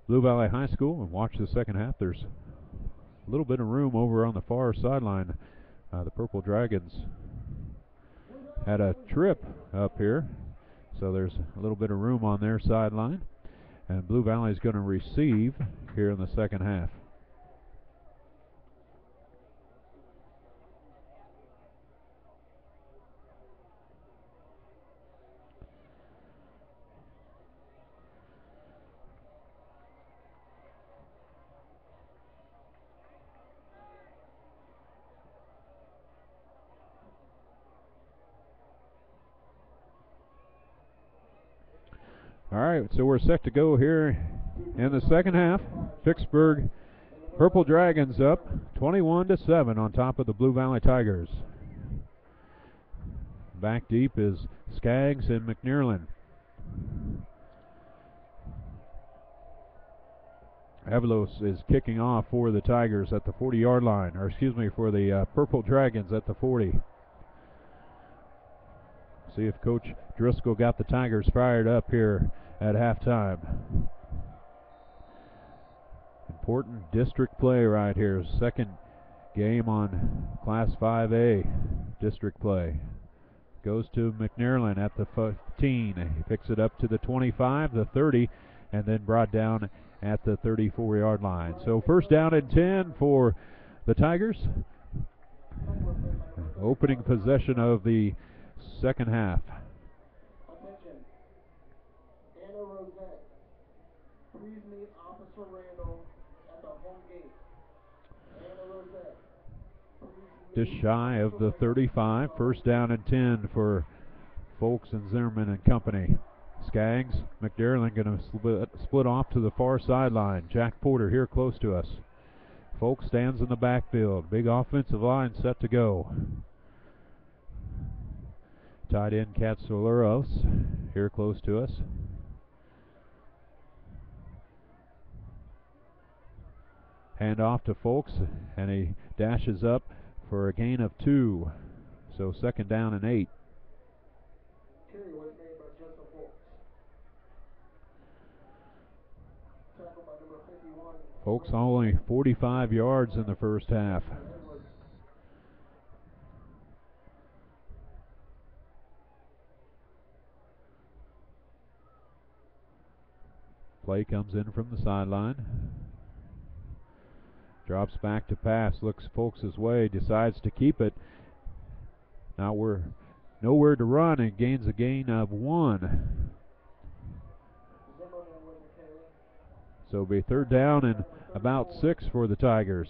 Blue Valley High School and watch the second half. There's a little bit of room over on the far sideline. The Purple Dragons had a trip up here, so there's a little bit of room on their sideline. And Blue Valley is going to receive here in the second half. All right, so we're set to go here in the second half. Pittsburg Purple Dragons up 21-7 on top of the Blue Valley Tigers. Back deep is Skaggs and McNearland. Avalos is kicking off for the Tigers at the 40-yard line, or excuse me, for the Purple Dragons at the 40. See if Coach Driscoll got the Tigers fired up here at halftime. Important district play right here. Second game on Class 5A district play. Goes to McNearland at the 15. He picks it up to the 25, the 30, and then brought down at the 34-yard line. So first down and 10 for the Tigers. Opening possession of the second half. Attention. Anna Rosette. Please meet Officer Randall at the home gate. Anna Rosette. Just shy of the 35. First down and 10 for Folks and Zimmerman and company. Skaggs, McNearland going to split off to the far sideline. Jack Porter here close to us. Folks stands in the backfield. Big offensive line set to go. Tight end Katsouleros here close to us. Hand off to Folks, and he dashes up for a gain of 2. So second down and 8. Carry was made by Joseph Folks. Tackled by number 51. Folks only 45 yards in the first half. Play comes in from the sideline. Drops back to pass, looks Folks' way, decides to keep it. Now we're nowhere to run and gains a gain of 1. So it'll be third down and about 6 for the Tigers.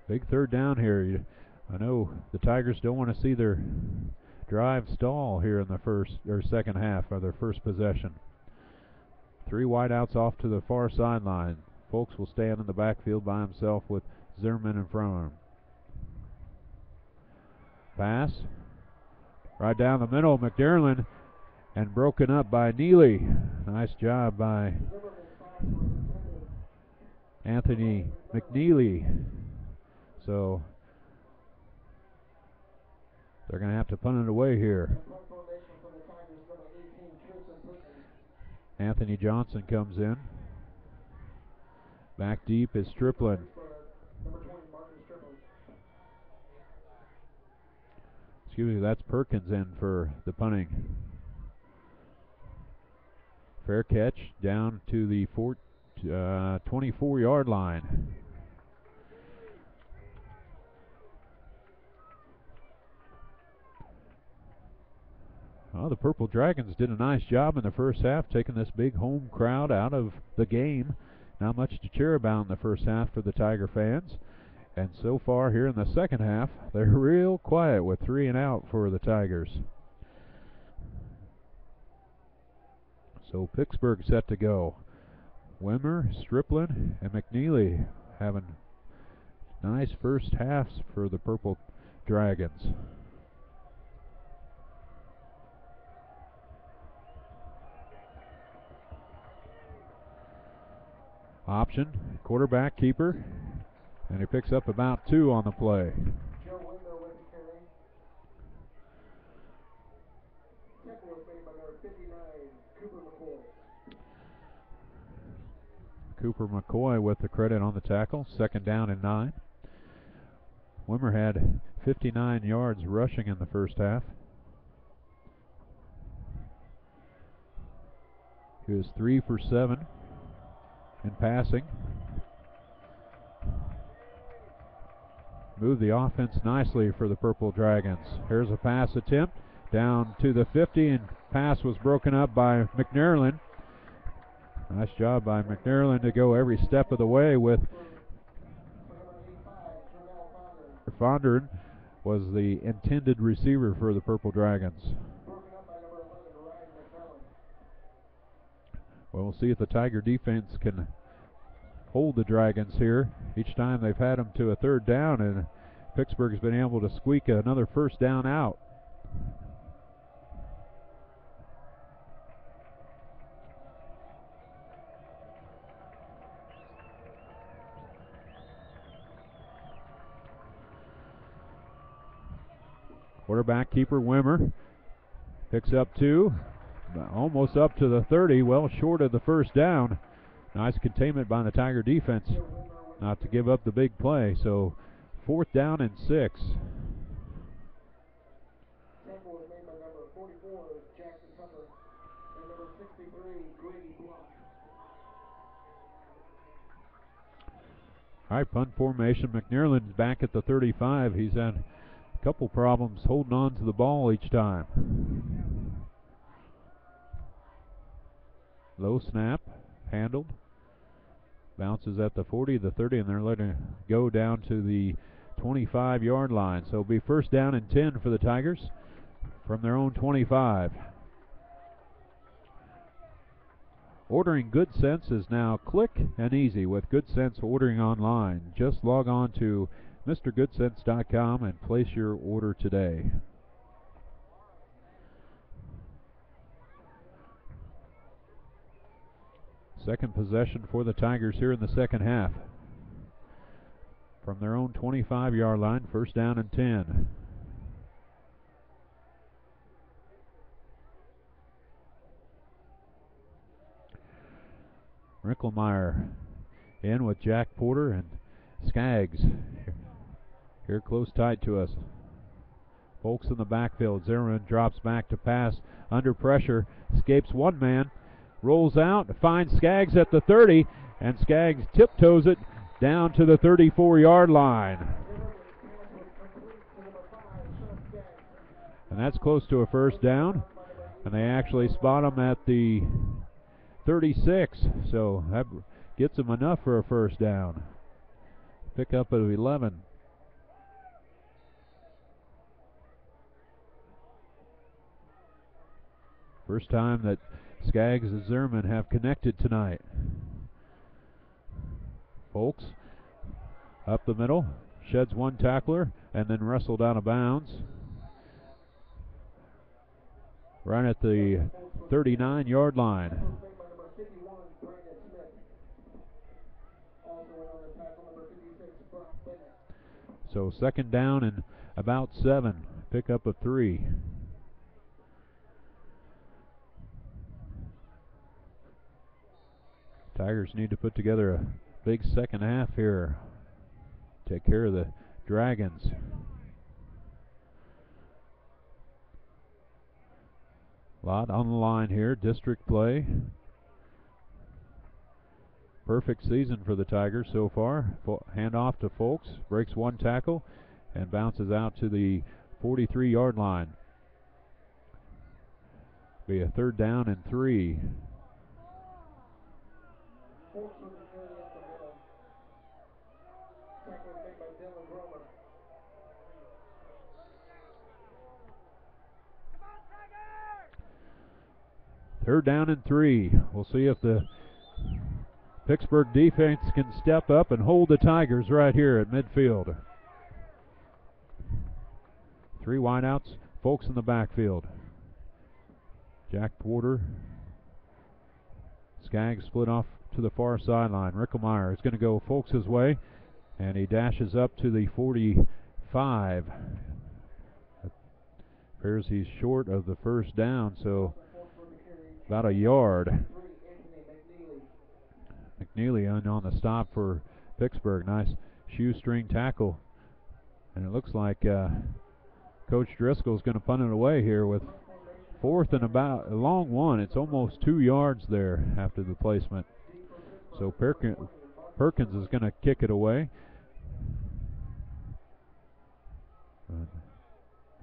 Big third down here. I know the Tigers don't want to see their drive stall here in the first or second half of their first possession. 3 wideouts off to the far sideline. Folks will stand in the backfield by himself with Zimmerman in front of him. Pass right down the middle, McNearland, and broken up by Neely. Nice job by Anthony McNeely. So they're going to have to punt it away here. Anthony Johnson comes in. Back deep is Striplin. Excuse me, that's Perkins in for the punting. Fair catch down to the 24-yard line. Well, the Purple Dragons did a nice job in the first half, taking this big home crowd out of the game. Not much to cheer about in the first half for the Tiger fans. And so far here in the second half, they're real quiet with 3 and out for the Tigers. So Pittsburg set to go. Wimmer, Striplin, and McNeely having nice first halves for the Purple Dragons. Option, quarterback keeper, and he picks up about 2 on the play. made by number 59, Cooper McCoy. Cooper McCoy with the credit on the tackle. 2nd down and 9. Wimmer had 59 yards rushing in the first half. He was 3 for 7 in passing. Moved the offense nicely for the Purple Dragons. Here's a pass attempt down to the 50, and pass was broken up by McNairland. Nice job by McNairland to go every step of the way with Fondren was the intended receiver for the Purple Dragons. Well, we'll see if the Tiger defense can hold the Dragons here. Each time they've had them to a 3rd down, and Pittsburgh's been able to squeak another 1st down out. Quarterback keeper Wimmer picks up 2, almost up to the 30, well short of the 1st down. Nice containment by the Tiger defense not to give up the big play. So 4th down and 6. Tackle was made by number 44, Jackson Tucker, and number 63, Grady Block. All right, punt formation. McNairland's back at the 35. He's had a couple problems holding on to the ball each time. Low snap, handled. Bounces at the 40, the 30, and they're letting it go down to the 25-yard line. So it'll be 1st down and 10 for the Tigers from their own 25. Ordering Good Sense is now quick and easy with Good Sense ordering online. Just log on to MrGoodSense.com and place your order today. Second possession for the Tigers here in the second half. From their own 25-yard line, 1st down and 10. Ricklemeyer in with Jack Porter and Skaggs. Here close tight to us. Folks in the backfield. Zimmerman drops back to pass under pressure. Escapes one man. Rolls out, finds Skaggs at the 30, and Skaggs tiptoes it down to the 34-yard line. And that's close to a 1st down, and they actually spot him at the 36, so that gets them enough for a 1st down. Pick up at 11. First time that Skaggs and Zimmerman have connected tonight. Folks up the middle, sheds one tackler, and then wrestled out of bounds. Right at the 39-yard line. So 2nd down and about 7. Pick up of 3. Tigers need to put together a big second half here. Take care of the Dragons. Lot on the line here. District play. Perfect season for the Tigers so far. Hand off to Folks. Breaks one tackle and bounces out to the 43-yard line. Be a 3rd down and 3. Third down and 3. We'll see if the Pittsburgh defense can step up and hold the Tigers right here at midfield. 3 wideouts, Folks in the backfield. Jack Porter. Skaggs split off to the far sideline. Ricklemeyer is going to go Folks' way, and he dashes up to the 45. Appears he's short of the 1st down, so about a yard. 3, Anthony McNeely. McNeely on the stop for Pittsburgh. Nice shoestring tackle. And it looks like Coach Driscoll's going to punt it away here with 4th and about a long one. It's almost 2 yards there after the placement. So Perkins is going to kick it away.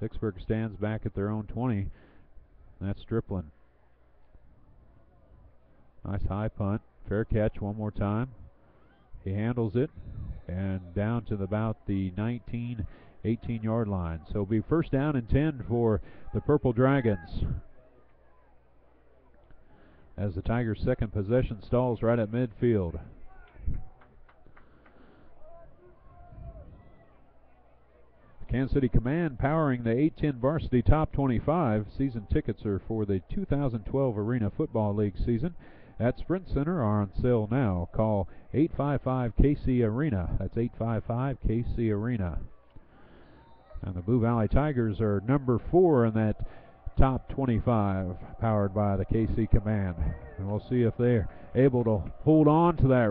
Pittsburgh stands back at their own 20. That's Stripling. Nice high punt. Fair catch one more time. He handles it and down to about the 19, 18-yard line. So it'll be 1st down and 10 for the Purple Dragons. As the Tigers' second possession stalls right at midfield. Kansas City Command powering the 810 Varsity Top 25. Season tickets are for the 2012 Arena Football League season at Sprint Center are on sale now. Call 855-KC-ARENA. That's 855-KC-ARENA. And the Blue Valley Tigers are number 4 in that Top 25 powered by the KC Command. And we'll see if they're able to hold on to that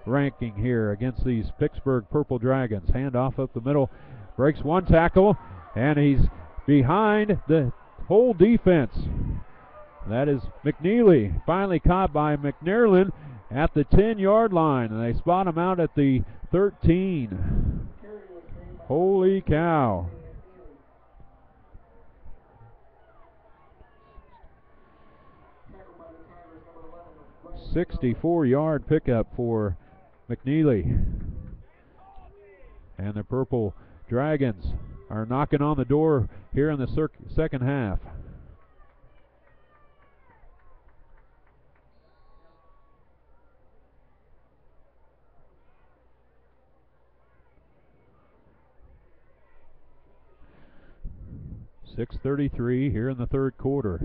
ranking here against these Pittsburgh Purple Dragons. Handoff up the middle. Breaks one tackle, and he's behind the whole defense. That is McNeely, finally caught by McNerlin at the 10-yard line, and they spot him out at the 13. Holy cow. A 64-yard pickup for McNeely. And the Purple Dragons are knocking on the door here in the second half. .6:33 here in the third quarter.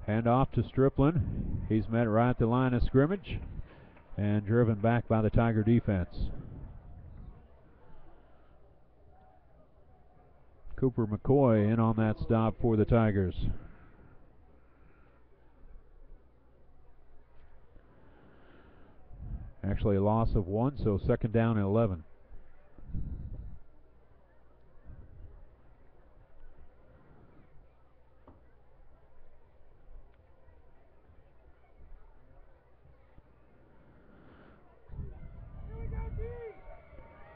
Hand off to Stripling. He's met right at the line of scrimmage and driven back by the Tiger defense. Cooper McCoy in on that stop for the Tigers. Actually a loss of 1, so 2nd down and 11.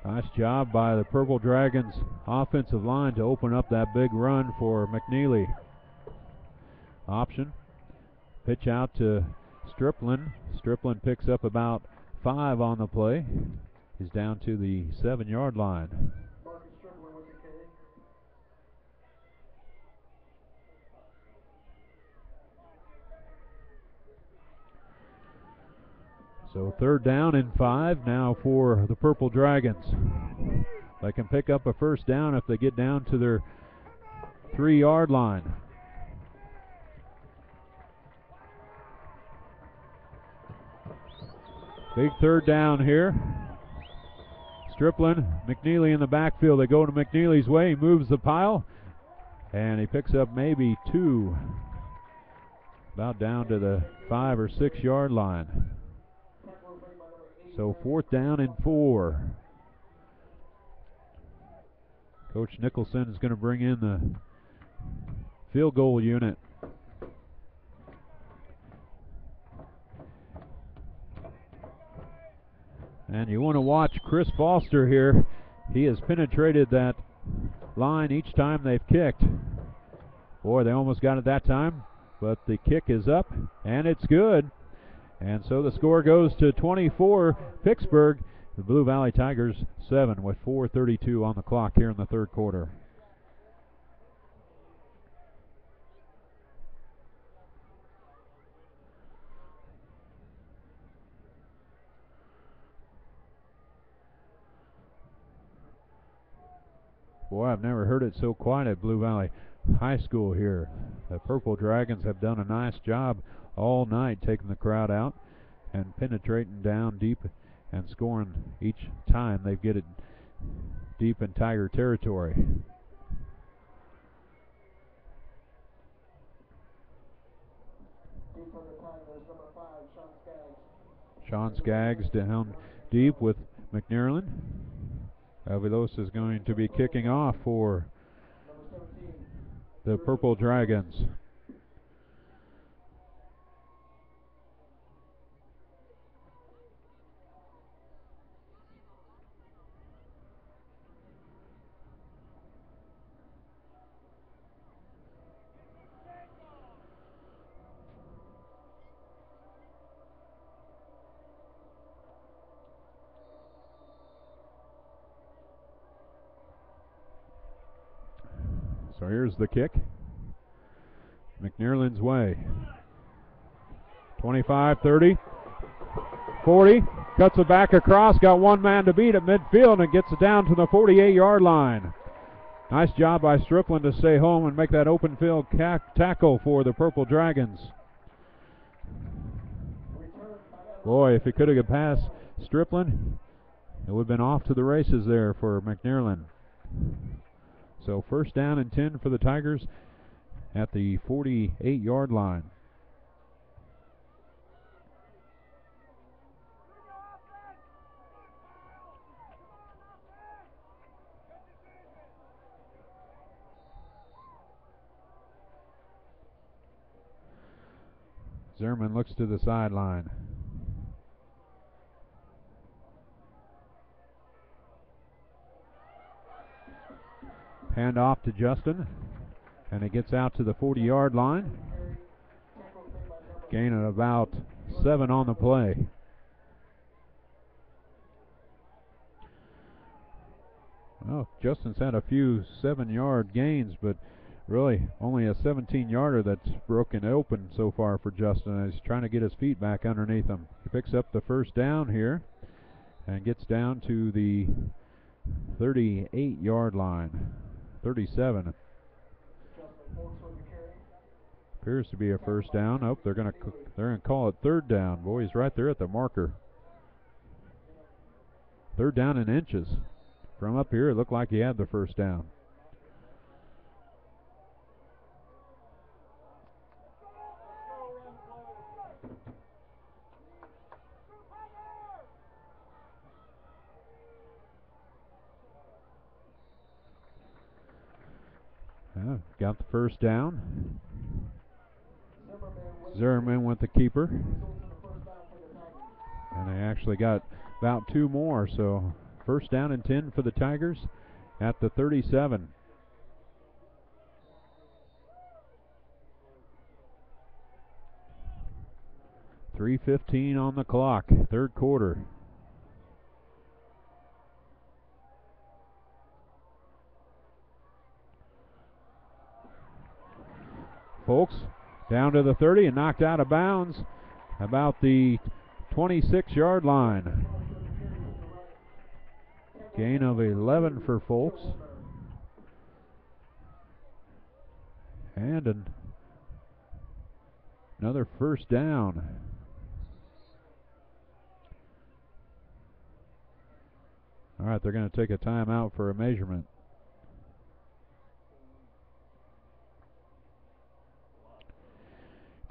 Nice job by the Purple Dragons offensive line to open up that big run for McNeely. Option. Pitch out to Stripling. Stripling picks up about 5 on the play. He's down to the 7-yard line. So 3rd down and 5 now for the Purple Dragons. They can pick up a 1st down if they get down to their 3-yard line. Big 3rd down here. Stripling, McNeely in the backfield. They go to McNeely's way. He moves the pile, and he picks up maybe 2. About down to the 5 or 6 yard line. So 4th down and 4. Coach Nicholson is going to bring in the field goal unit. And you want to watch Chris Foster here. He has penetrated that line each time they've kicked. Boy, they almost got it that time, but the kick is up, and it's good. And so the score goes to 24 Pittsburgh. The Blue Valley Tigers 7 with 4:32 on the clock here in the third quarter. Boy, I've never heard it so quiet at Blue Valley High School here. The Purple Dragons have done a nice job all night taking the crowd out and penetrating down deep and scoring each time they get it deep in Tiger territory. Sean Skaggs down deep with McNairland. Avilos is going to be kicking off for the Purple Dragons. So here's the kick. McNairland's way. 25, 30, 40. Cuts it back across. Got one man to beat at midfield and gets it down to the 48-yard line. Nice job by Strickland to stay home and make that open field tackle for the Purple Dragons. Boy, if he could have got past Strickland, it would have been off to the races there for McNairland. So first down and 10 for the Tigers at the 48-yard line. Zimmerman looks to the sideline. Hand off to Justin, and it gets out to the 40-yard line. Gain of about 7 on the play. Well, Justin's had a few 7-yard gains, but really only a 17-yarder that's broken open so far for Justin. He's trying to get his feet back underneath him. He picks up the first down here and gets down to the 38-yard line. 37. Appears to be a first down. Oh, they're gonna call it third down. Boy, he's right there at the marker. Third down in inches. From up here, it looked like he had the first down. Got the first down. Zimmerman with the keeper. And they actually got about 2 more, so first down and 10 for the Tigers at the 37. .3:15 on the clock, third quarter. Folks down to the 30 and knocked out of bounds about the 26-yard line. Gain of 11 for Folks. And another first down. All right, they're going to take a timeout for a measurement.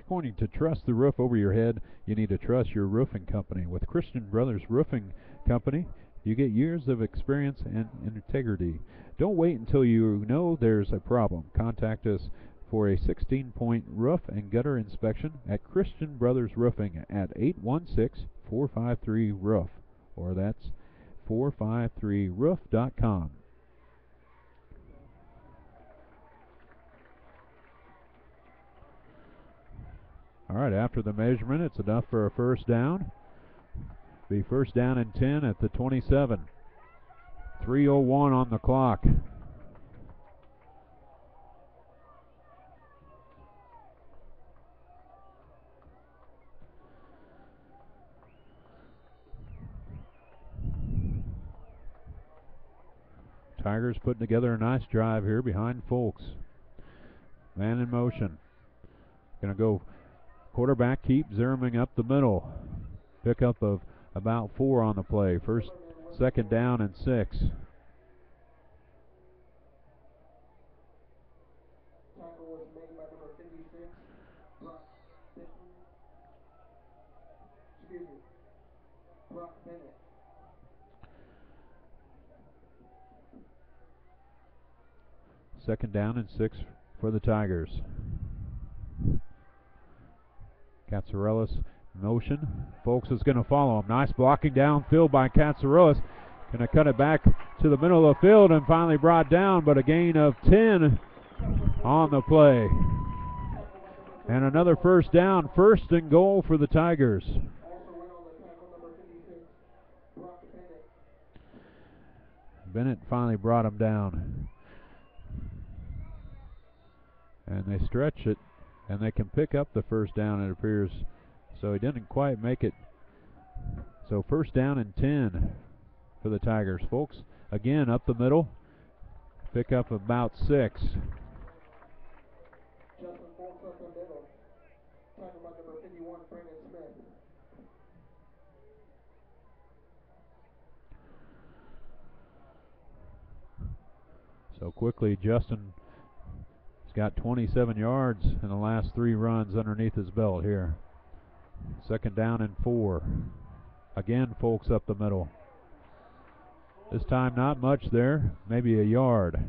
Going to trust the roof over your head, you need to trust your roofing company. With Christian Brothers Roofing Company, you get years of experience and integrity. Don't wait until you know there's a problem. Contact us for a 16-point roof and gutter inspection at Christian Brothers Roofing at 816-453-ROOF, or that's 453roof.com. All right, after the measurement, it's enough for a first down. Be first down and 10 at the 27. 3:01 on the clock. Tigers putting together a nice drive here behind Folks. Man in motion. Going to go quarterback keep, Zimmerman up the middle. Pickup of about 4 on the play. Second down and 6. Tackle was made by number 56, Brock Bennett. Second down and 6 for the Tigers. Katsarelis motion. Folks is going to follow him. Nice blocking downfield by Katsarelis. Going to cut it back to the middle of the field and finally brought down, but a gain of 10 on the play. And another first down, 1st and goal for the Tigers. Bennett finally brought him down. And they stretch it, and they can pick up the first down, it appears. So he didn't quite make it. So first down and 10 for the Tigers, folks. Again, up the middle. Pick up about 6. Justin Folks up the middle. Talking about number 51, Brandon Smith. So quickly, Justin got 27 yards in the last 3 runs underneath his belt here. Second down and 4. Again, Folks up the middle. This time not much there, maybe a yard.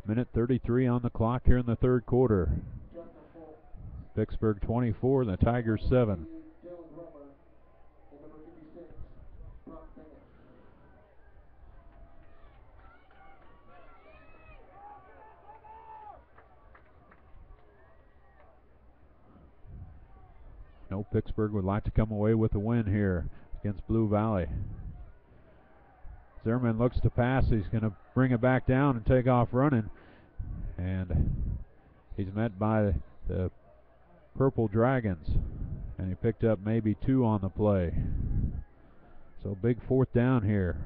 Minute 33 on the clock here in the 3rd quarter. Pittsburg 24, the Tigers 7. No, Pittsburgh would like to come away with a win here against Blue Valley. Zimmerman looks to pass. He's going to bring it back down and take off running. And he's met by the Purple Dragons. And he picked up maybe 2 on the play. So big 4th down here.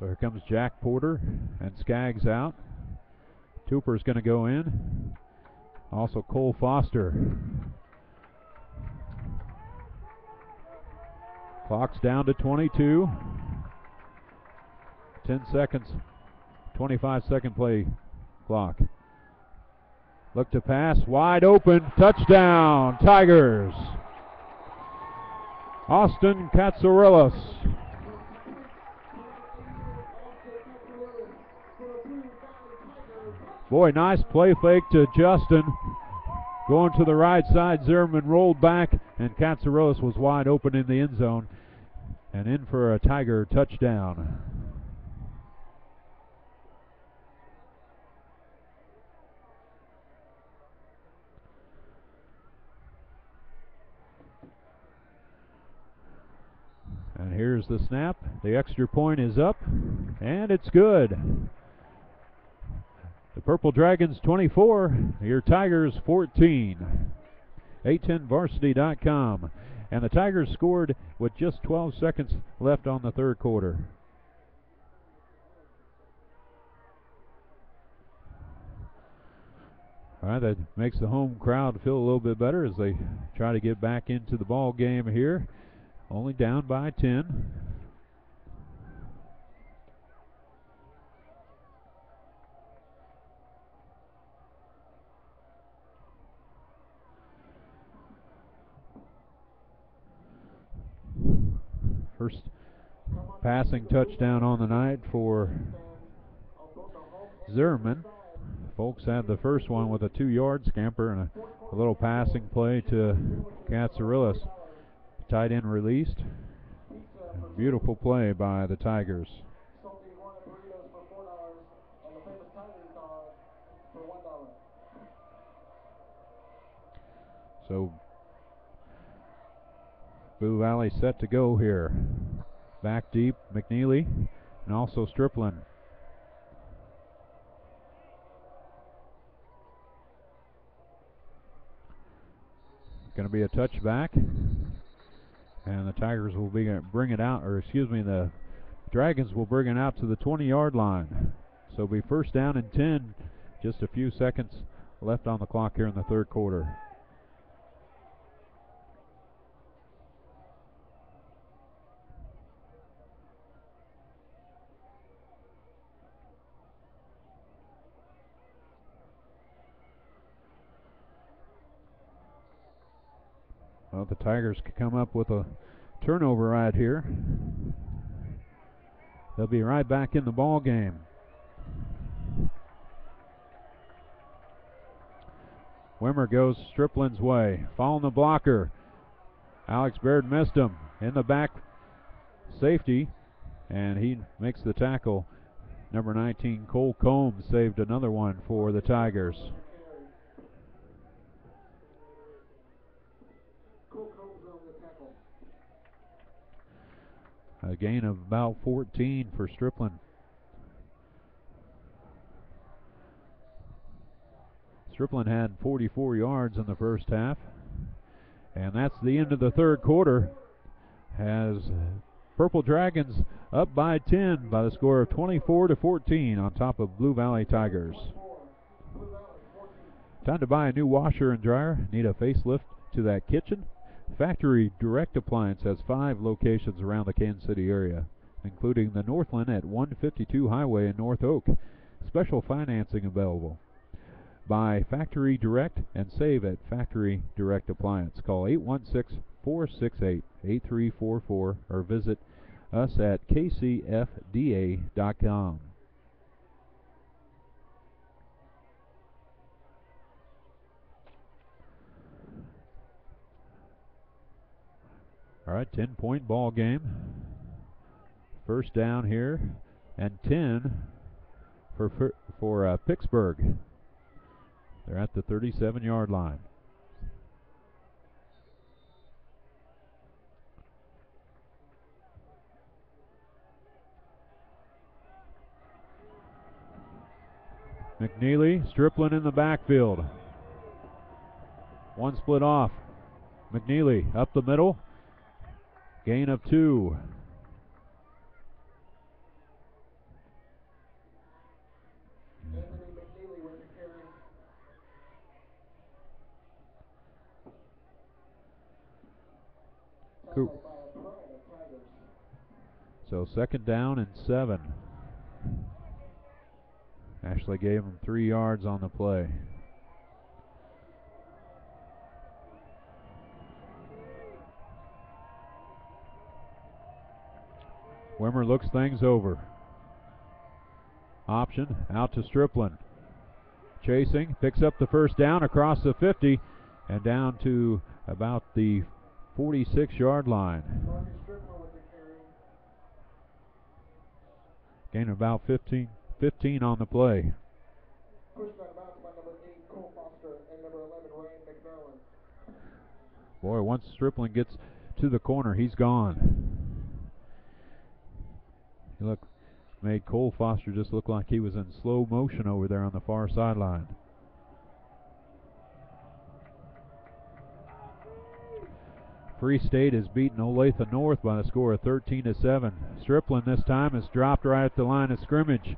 So here comes Jack Porter and Skaggs out. Tooper's going to go in. Also Cole Foster. Clock's down to 22. 10 seconds. 25-second play clock. Look to pass. Wide open. Touchdown. Tigers. Austin Katsarelis. Boy, nice play fake to Justin. Going to the right side, Zimmerman rolled back, and Katsarelis was wide open in the end zone. And in for a Tiger touchdown. And here's the snap. The extra point is up, and it's good. The Purple Dragons 24, your Tigers 14. A10varsity.com. And the Tigers scored with just 12 seconds left on the 3rd quarter. All right, that makes the home crowd feel a little bit better as they try to get back into the ball game here. Only down by 10. First passing touchdown on the night for Zimmerman. Folks had the first one with a 2-yard scamper and a little passing play to Katsarelis. Tight end released. Beautiful play by the Tigers. So Blue Valley set to go here. Back deep, McNeely, and also Striplin. Going to be a touchback. And the Tigers will bring it out, or excuse me, the Dragons will bring it out to the 20-yard line. So it'll be first down and 10. Just a few seconds left on the clock here in the third quarter. Well, the Tigers could come up with a turnover right here. They'll be right back in the ball game. Wimmer goes Strickland's way. Following the blocker. Alex Baird missed him. In the back safety. And he makes the tackle. Number 19, Cole Combs, saved another one for the Tigers. A gain of about 14 for Strickland. Strickland had 44 yards in the first half. And that's the end of the third quarter. Has Purple Dragons up by 10 by the score of 24-14 on top of Blue Valley Tigers. Time to buy a new washer and dryer. Need a facelift to that kitchen? Factory Direct Appliance has 5 locations around the Kansas City area, including the Northland at 152 Highway in North Oak. Special financing available. Buy Factory Direct and save at Factory Direct Appliance. Call 816-468-8344 or visit us at kcfda.com. All right, 10-point ball game. First down here, and 10 for Pittsburg. They're at the 37-yard line. McNeely, Strickland in the backfield. One split off. McNeely up the middle. Gain of 2. So second down and 7. Ashley gave him 3 yards on the play. Wimmer looks things over. Option out to Strickland. Chasing, picks up the first down across the 50 and down to about the 46-yard line. Gain about 15 on the play. Boy, once Strickland gets to the corner, he's gone. Look, made Cole Foster just look like he was in slow motion over there on the far sideline. Free State has beaten Olathe North by the score of 13-7. Strickland this time is dropped right at the line of scrimmage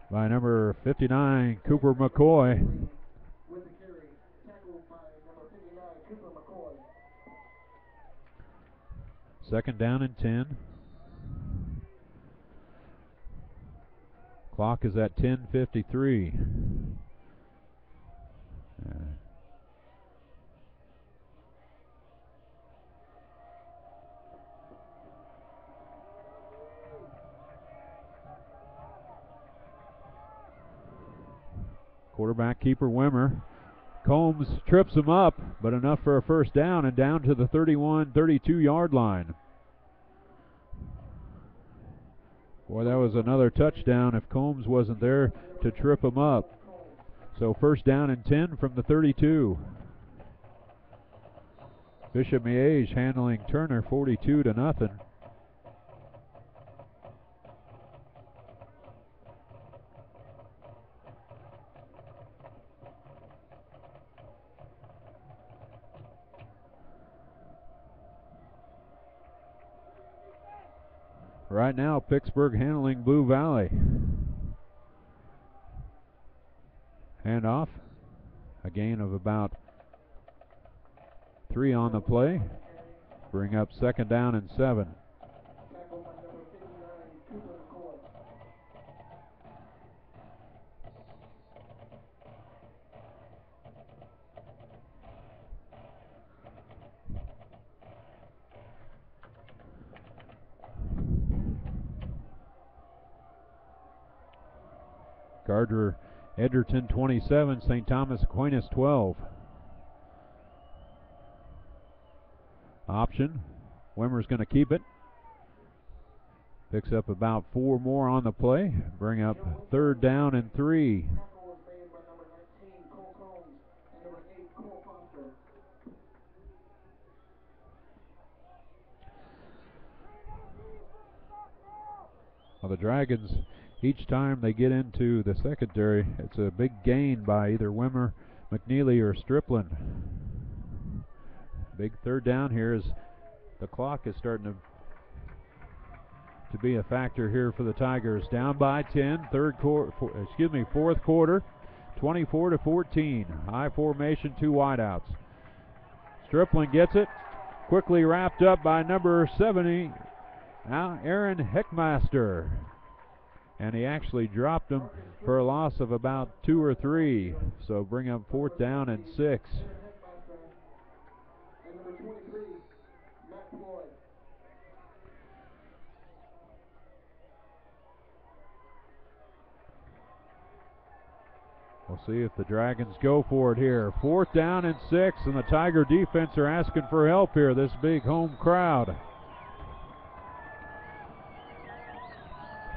by number 59, Cooper McCoy. With the carry, tackled by number 59, Cooper McCoy. Second down and 10. Clock is at 10:53. Quarterback keeper Wimmer. Combs trips him up, but enough for a first down and down to the 32-yard line. Boy, that was another touchdown if Combs wasn't there to trip him up. So first down and 10 from the 32. Bishop Miege handling Turner 42-0. right now Pittsburg handling Blue Valley. Handoff. A gain of about 3 on the play. Bring up 2nd down and 7. Gardner Edgerton 27, St. Thomas Aquinas 12. Option. Wimmer's going to keep it. Picks up about 4 more on the play. Bring up 3rd down and 3. Well, the Dragons, each time they get into the secondary, it's a big gain by either Wimmer, McNeely, or Striplin. Big 3rd down here as the clock is starting to be a factor here for the Tigers. Down by 10, 4th quarter, 24-14. High formation, 2 wideouts. Striplin gets it, quickly wrapped up by number 70, now Aaron Heckmaster. And he actually dropped him for a loss of about 2 or 3. So bring up 4th down and 6. We'll see if the Dragons go for it here. 4th down and 6, and the Tiger defense are asking for help here, this big home crowd.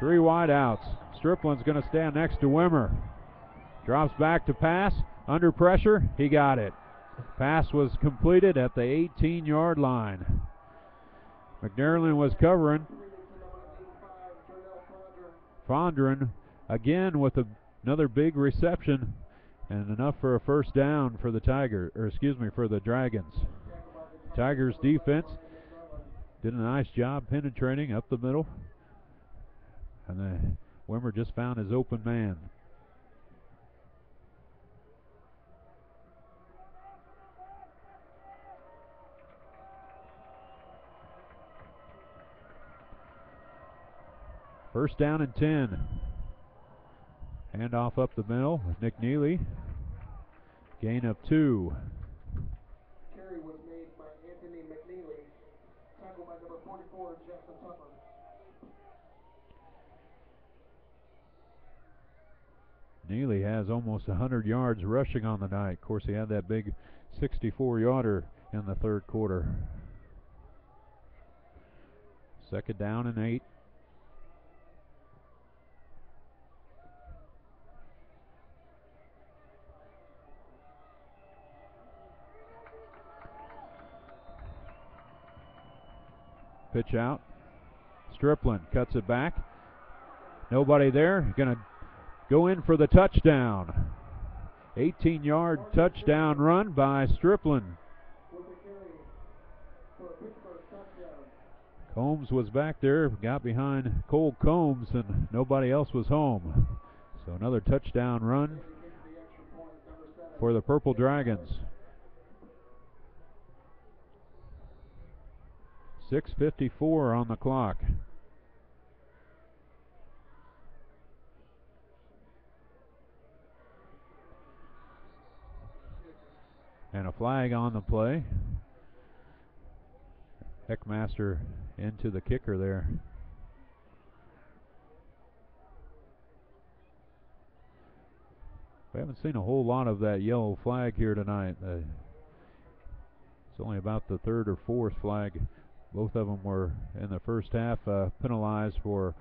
3 wide outs. Striplin's going to stand next to Wimmer. Drops back to pass. Under pressure, he got it. Pass was completed at the 18-yard line. McNerlin was covering. Fondren again with another big reception and enough for a 1st down for the for the Dragons. Tigers defense did a nice job penetrating up the middle. And Wimmer just found his open man. First down and 10. Handoff up the middle with Nick Neely. Gain of 2. Carry was made by Anthony McNeely. Tackled by number 44, Jackson Tupper. Neely has almost 100 yards rushing on the night. Of course, he had that big 64-yarder in the 3rd quarter. 2nd down and 8. Pitch out. Striplin cuts it back. Nobody there. Going to go in for the touchdown. 18-yard touchdown run by Striplin. Combs was back there, got behind Cole Combs, and nobody else was home. So another touchdown run for the Purple Dragons. 6:54 on the clock. And a flag on the play. Heckmaster into the kicker there. We haven't seen a whole lot of that yellow flag here tonight. It's only about the 3rd or 4th flag. Both of them were in the first half penalized for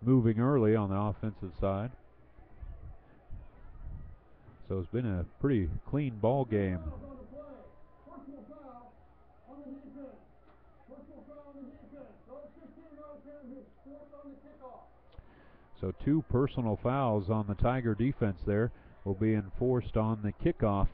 moving early on the offensive side. So it's been a pretty clean ball game. So 2 personal fouls on the Tiger defense there will be enforced on the kickoff.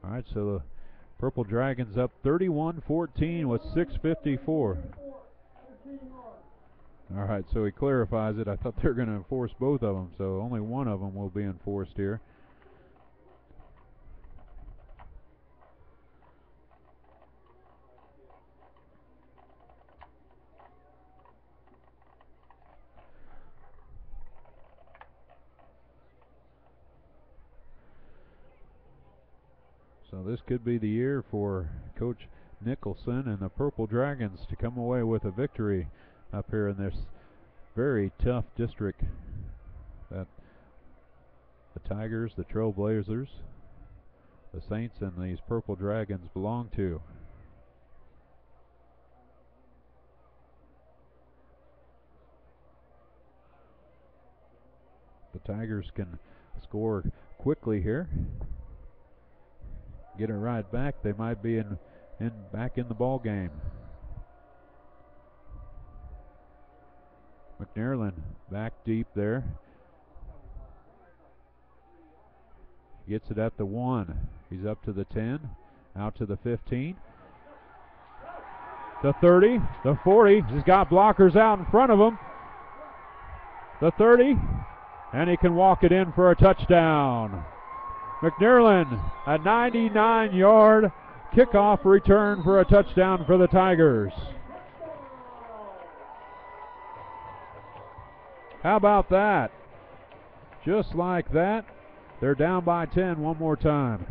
All right, so the Purple Dragons up 31-14 with 6:54. All right, so he clarifies it. I thought they were going to enforce both of them, so only one of them will be enforced here. So this could be the year for Coach Nicholson and the Purple Dragons to come away with a victory up here in this very tough district that the Tigers, the Trailblazers, the Saints, and these Purple Dragons belong to. The Tigers can score quickly here. Get it right back, they might be back in the ball game. McNairland back deep there. Gets it at the 1. He's up to the 10, out to the 15. The 30, the 40. He's got blockers out in front of him. The 30, and he can walk it in for a touchdown. McNairland, a 99-yard kickoff return for a touchdown for the Tigers. How about that? Just like that, they're down by 10 one more time.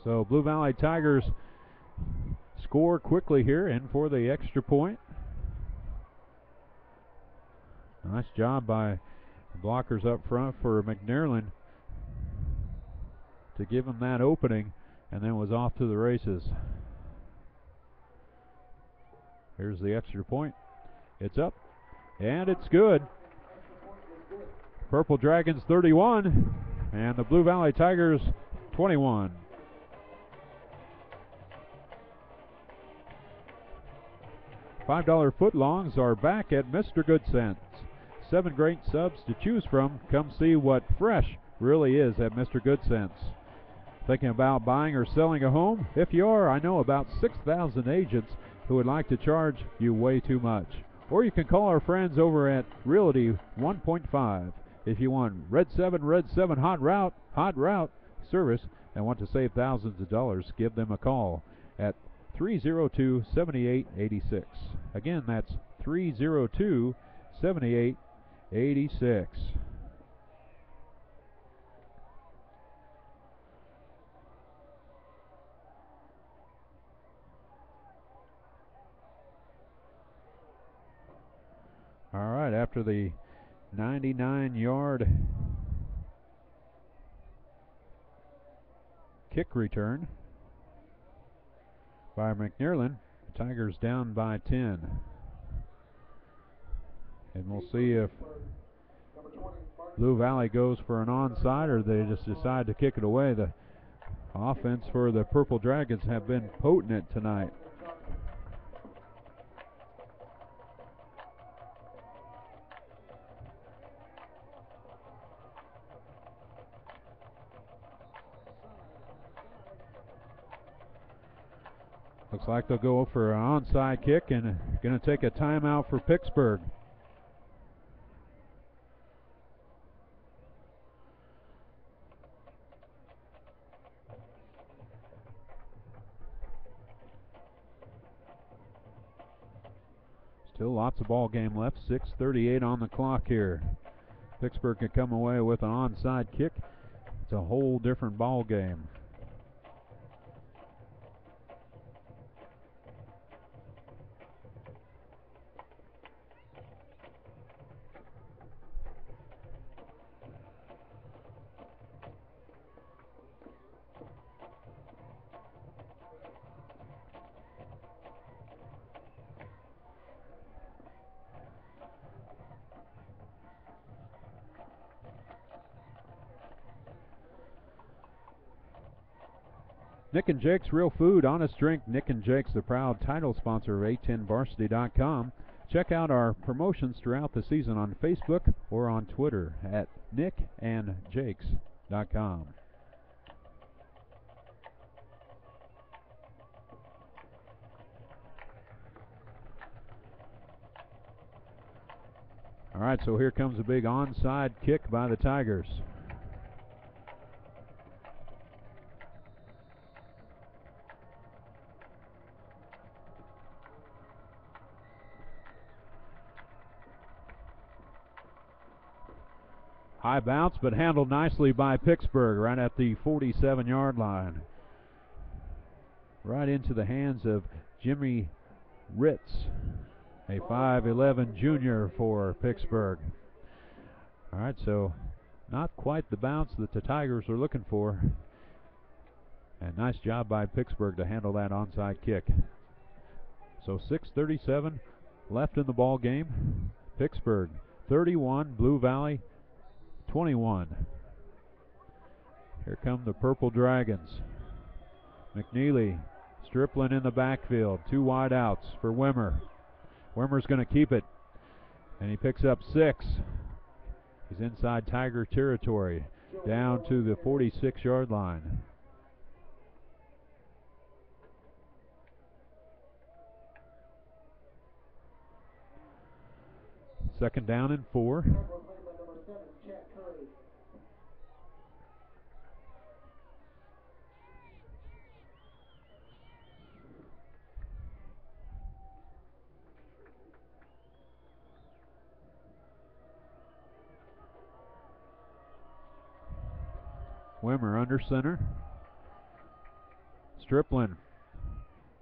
So Blue Valley Tigers score quickly here in for the extra point. Nice job by the blockers up front for McNairland to give him that opening, and then was off to the races. Here's the extra point. It's up, and it's good. Purple Dragons 31, and the Blue Valley Tigers 21. $5 footlongs are back at Mr. Goodcents. 7 great subs to choose from. Come see what fresh really is at Mr. Goodcents. Thinking about buying or selling a home? If you are, I know about 6,000 agents who would like to charge you way too much. Or you can call our friends over at Realty 1.5 if you want Red 7 hot route service and want to save thousands of dollars. Give them a call at 302-7886. Again, that's 302-7886. All right, after the 99-yard kick return by McNairland, the Tigers down by 10. And we'll see if Blue Valley goes for an onside or they just decide to kick it away. The offense for the Purple Dragons have been potent tonight. Looks like they'll go for an onside kick and going to take a timeout for Pittsburg. Still lots of ball game left. 6:38 on the clock here. Pittsburg can come away with an onside kick. It's a whole different ball game. Nick and Jake's Real Food, Honest Drink. Nick and Jake's the proud title sponsor of A10Varsity.com. Check out our promotions throughout the season on Facebook or on Twitter at nickandjakes.com. All right, so here comes a big onside kick by the Tigers. High bounce, but handled nicely by Pittsburg right at the 47-yard line. Right into the hands of Jimmy Ritz, a 5'11 junior for Pittsburg. All right, so not quite the bounce that the Tigers are looking for. And nice job by Pittsburg to handle that onside kick. So 6:37 left in the ball game. Pittsburg 31, Blue Valley 21. Here come the Purple Dragons. McNeely, Stripling in the backfield. 2 wide outs for Wimmer. Wimmer's going to keep it, and he picks up 6. He's inside Tiger territory, down to the 46-yard line. Second down and 4. Wimmer under center. Stripling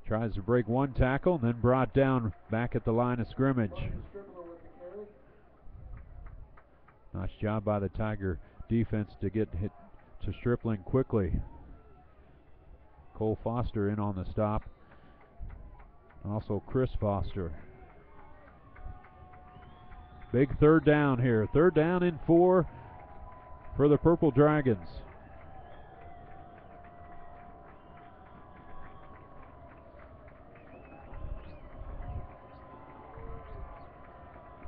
tries to break one tackle and then brought down back at the line of scrimmage. Nice job by the Tiger defense to get hit to Stripling quickly. Cole Foster in on the stop. Also Chris Foster. Big third down here. Third down and 4 for the Purple Dragons.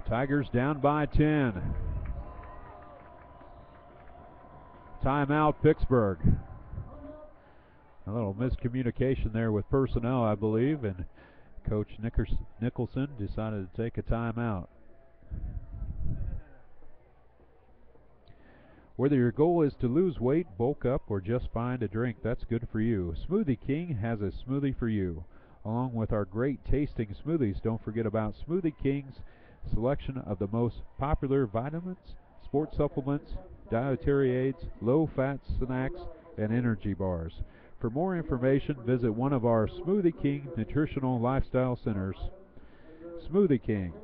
Tigers down by 10. Timeout, Pittsburg. A little miscommunication there with personnel, I believe, and Coach Nicholson decided to take a timeout. Whether your goal is to lose weight, bulk up, or just find a drink, that's good for you. Smoothie King has a smoothie for you. Along with our great tasting smoothies, don't forget about Smoothie King's selection of the most popular vitamins, sports supplements, dietary aids, low-fat snacks, and energy bars. For more information, visit one of our Smoothie King Nutritional Lifestyle Centers. Smoothie Kings.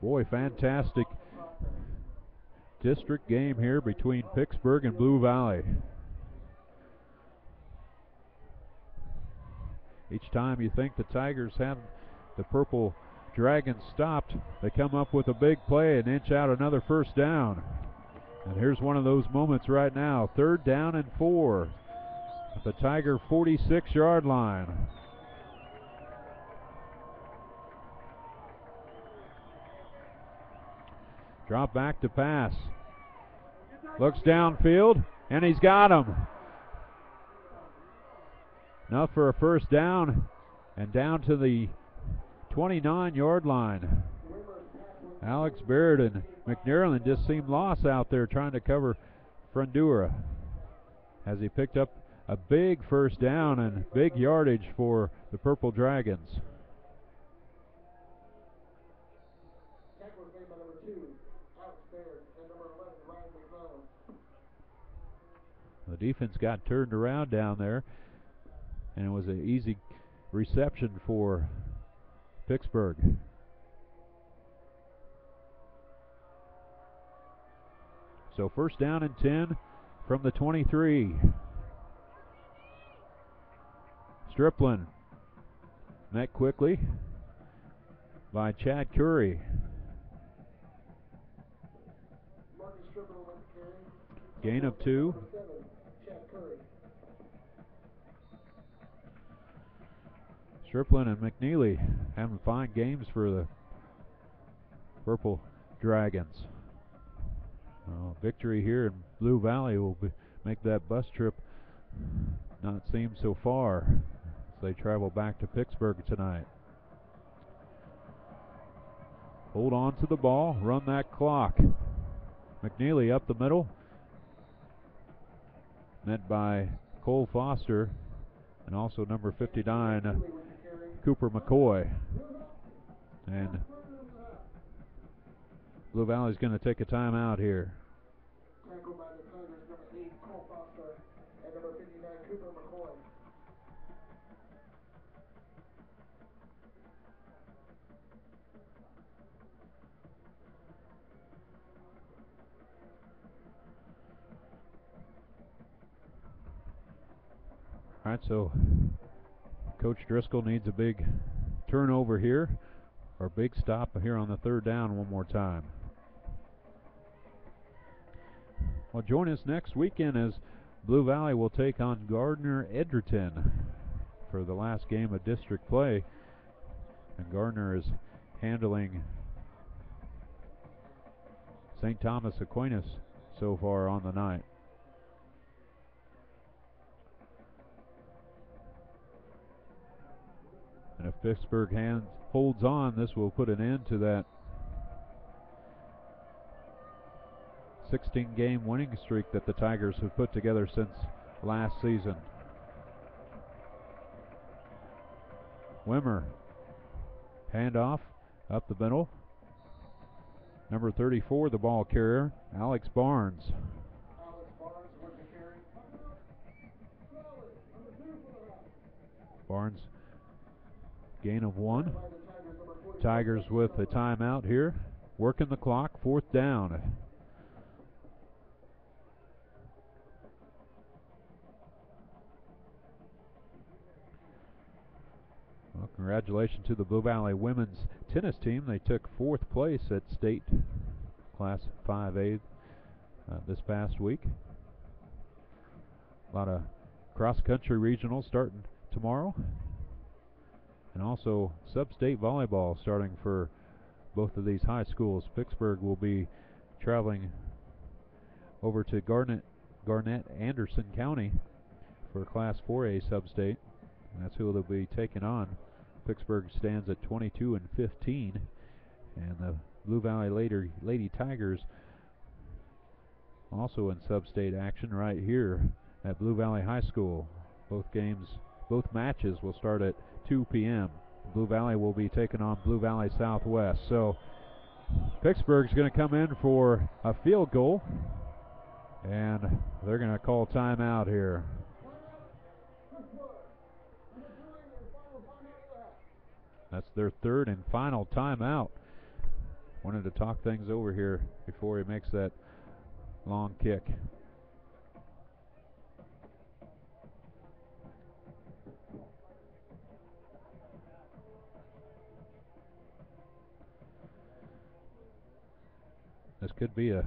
Boy, fantastic district game here between Pittsburg and Blue Valley. Each time you think the Tigers have the Purple Dragons stopped, they come up with a big play and inch out another first down. And here's one of those moments right now. Third down and 4 at the Tiger 46-yard line. Drop back to pass. Looks downfield, and he's got him. Enough for a first down, and down to the 29-yard line. Alex Baird and McNerlin just seemed lost out there trying to cover Frondura as he picked up a big first down and big yardage for the Purple Dragons. The defense got turned around down there, and it was an easy reception for Pittsburg. So first down and 10 from the 23. Stripling met quickly by Chad Curry. Gain of 2. Striplin and McNeely having fine games for the Purple Dragons. Victory here in Blue Valley will make that bus trip not seem so far as they travel back to Pittsburg tonight. Hold on to the ball, run that clock. McNeely up the middle, met by Cole Foster and also number 59, Cooper McCoy. And Blue Valley's going to take a timeout here. Tackled by the Tigers, number 8, Cole Foster, and number 59, Cooper McCoy. All right, so Coach Driscoll needs a big turnover here, or big stop here on the third down one more time. Well, join us next weekend as Blue Valley will take on Gardner Edgerton for the last game of district play. And Gardner is handling St. Thomas Aquinas so far on the night. And if Pittsburg holds on, this will put an end to that 16-game winning streak that the Tigers have put together since last season. Wimmer, handoff up the middle. Number 34, the ball carrier, Alex Barnes. Barnes, gain of 1. Tigers with a timeout here, working the clock, 4th down. Well, congratulations to the Blue Valley women's tennis team. They took 4th place at state Class 5A this past week. A lot of cross-country regionals starting tomorrow. And also sub-state volleyball starting for both of these high schools. Pittsburg will be traveling over to Garnett Anderson County for Class 4A sub-state. And that's who they'll be taking on. Pittsburg stands at 22-15, and the Blue Valley Lady Tigers also in sub-state action right here at Blue Valley High School. Both matches will start at 2 p.m. Blue Valley will be taking on Blue Valley Southwest. So Pittsburgh's going to come in for a field goal, and they're going to call timeout here. That's their 3rd and final timeout. Wanted to talk things over here before he makes that long kick. This could be a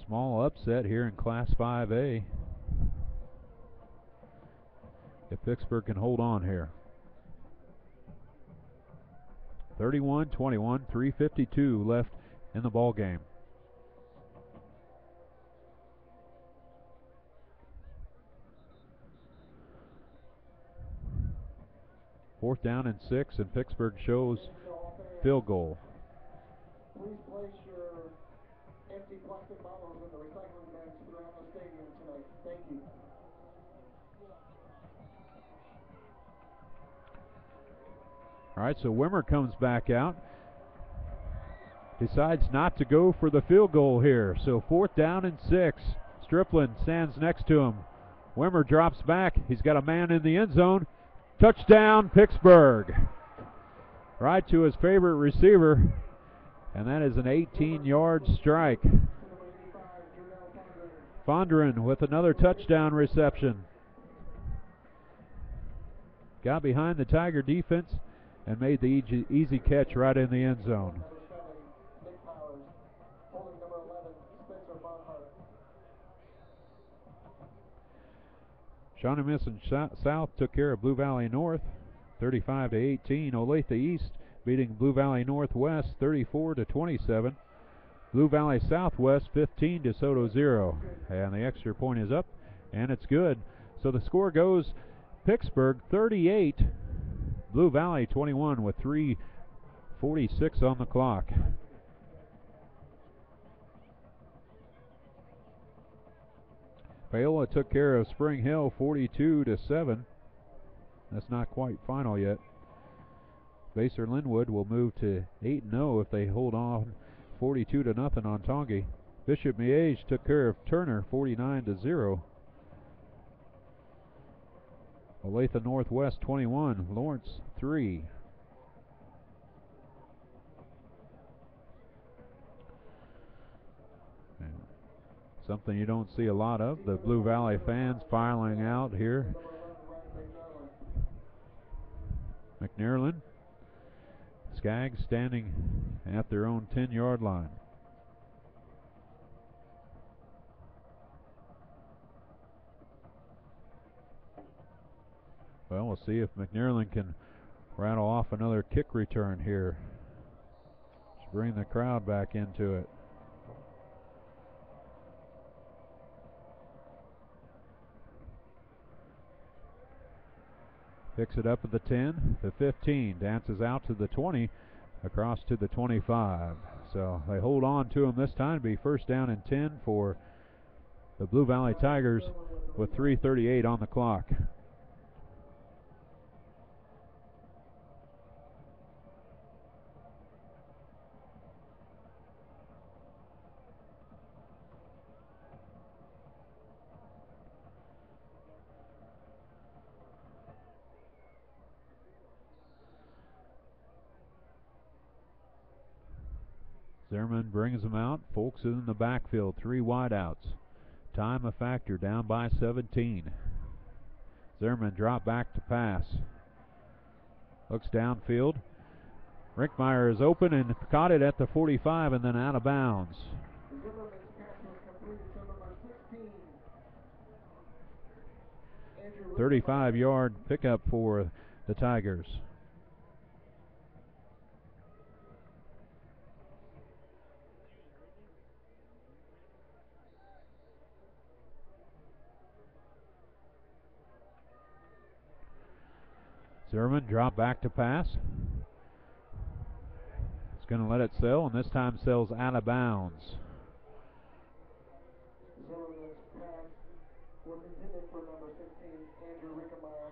small upset here in Class 5A if Pittsburg can hold on here. 31-21, 3:52 left in the ball game. Fourth down and 6, and Pittsburg shows field goal. Please place your empty plastic bottles in the recycling bins throughout the stadium tonight. Thank you. All right, so Wimmer comes back out. Decides not to go for the field goal here. So 4th down and 6. Striplin stands next to him. Wimmer drops back. He's got a man in the end zone. Touchdown, Pittsburg. Right to his favorite receiver. And that is an 18-yard strike. Fondren with another touchdown reception. Got behind the Tiger defense and made the easy catch right in the end zone. Shawnee Mission South took care of Blue Valley North 35-18. Olathe East beating Blue Valley Northwest 34-27. Blue Valley Southwest 15 DeSoto 0. And the extra point is up, and it's good. So the score goes Pittsburg 38, Blue Valley 21 with 3:46 on the clock. Paola took care of Spring Hill 42-7. That's not quite final yet. Vassar Linwood will move to 8-0 if they hold on 42-0 on Tongi. Bishop Miege took care of Turner 49-0. Olathe Northwest 21, Lawrence 3. Something you don't see a lot of, the Blue Valley fans filing out here. McNairland, Skaggs standing at their own 10-yard line. Well, we'll see if McNairland can rattle off another kick return here. Let's bring the crowd back into it. Picks it up at the 10, the 15, dances out to the 20, across to the 25. So they hold on to him this time. It'll be first down and 10 for the Blue Valley Tigers with 3:38 on the clock. Zerman brings them out. Folks is in the backfield. 3 wideouts. Time a factor, down by 17. Zerman drop back to pass. Looks downfield. Rickmeyer is open and caught it at the 45 and then out of bounds. 35-yard pickup for the Tigers. Zerman drop back to pass. It's going to let it sail, and this time sails out of bounds. Zerman's pass was intended for number 15, Andrew Rickemeyer.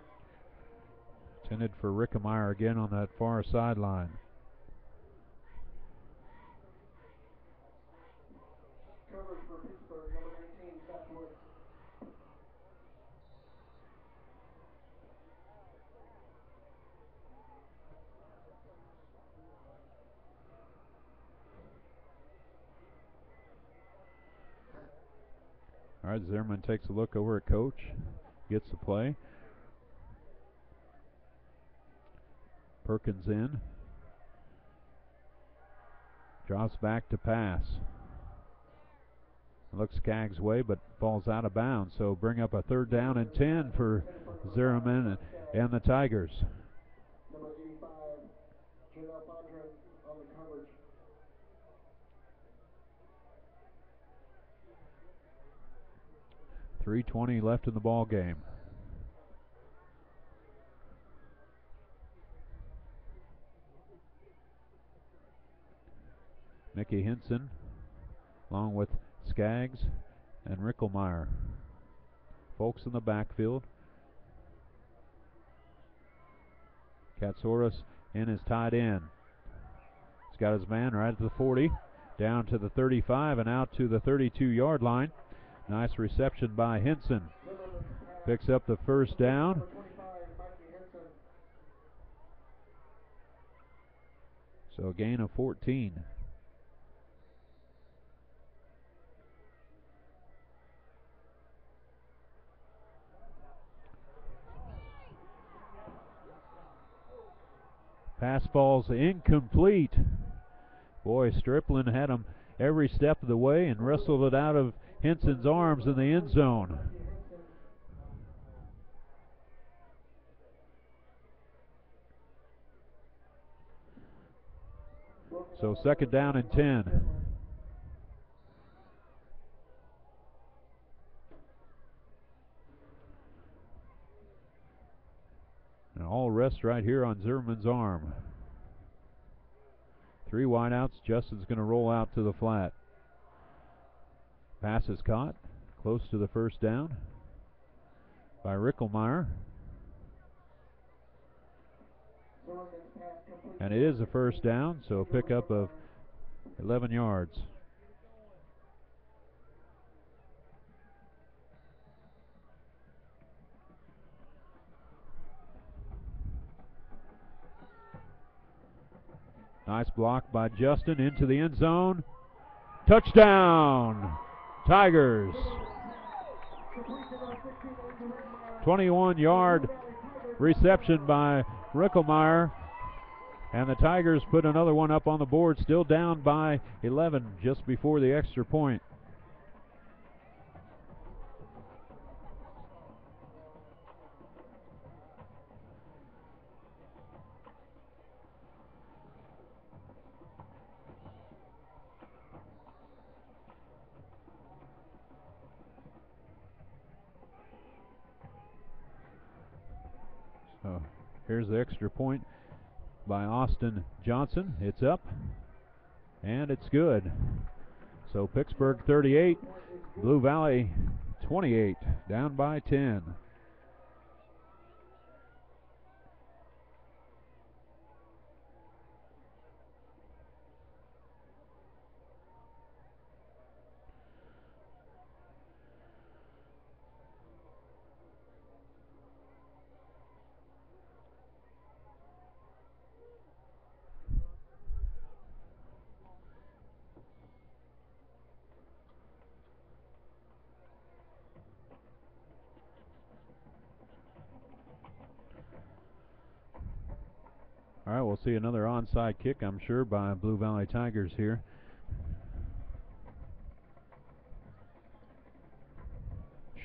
Intended for Rickemeyer again on that far sideline. Coverage for Pittsburg, number 19, Southwood. All right, Zerman takes a look over at coach, gets the play. Perkins in. Drops back to pass. Looks Skaggs' way, but falls out of bounds. So bring up a 3rd down and 10 for Zerman and the Tigers. Number 85, Janelle Fondren on the coverage. .320 left in the ball game. Mickey Henson along with Skaggs and Rickelmeyer. Folks in the backfield. Katsoris in his tight end. He's got his man right at the 40, down to the 35 and out to the 32-yard line. Nice reception by Henson. Picks up the first down. So a gain of 14. Pass ball's incomplete. Boy, Striplin had him every step of the way and wrestled it out of Henson's arms in the end zone. So second down and 10. And all rests right here on Zimmerman's arm. 3 wideouts. Justin's going to roll out to the flat. Pass is caught close to the first down by Rickelmeyer. And it is a first down, so a pickup of 11 yards. Nice block by Justin into the end zone. Touchdown, Tigers. 21-yard reception by Rickelmeyer. And the Tigers put another one up on the board, still down by 11 just before the extra point. So here's the extra point by Austin Johnson. It's up, and it's good. So Pittsburg 38, Blue Valley 28, down by 10. All right, we'll see another onside kick, I'm sure, by Blue Valley Tigers here.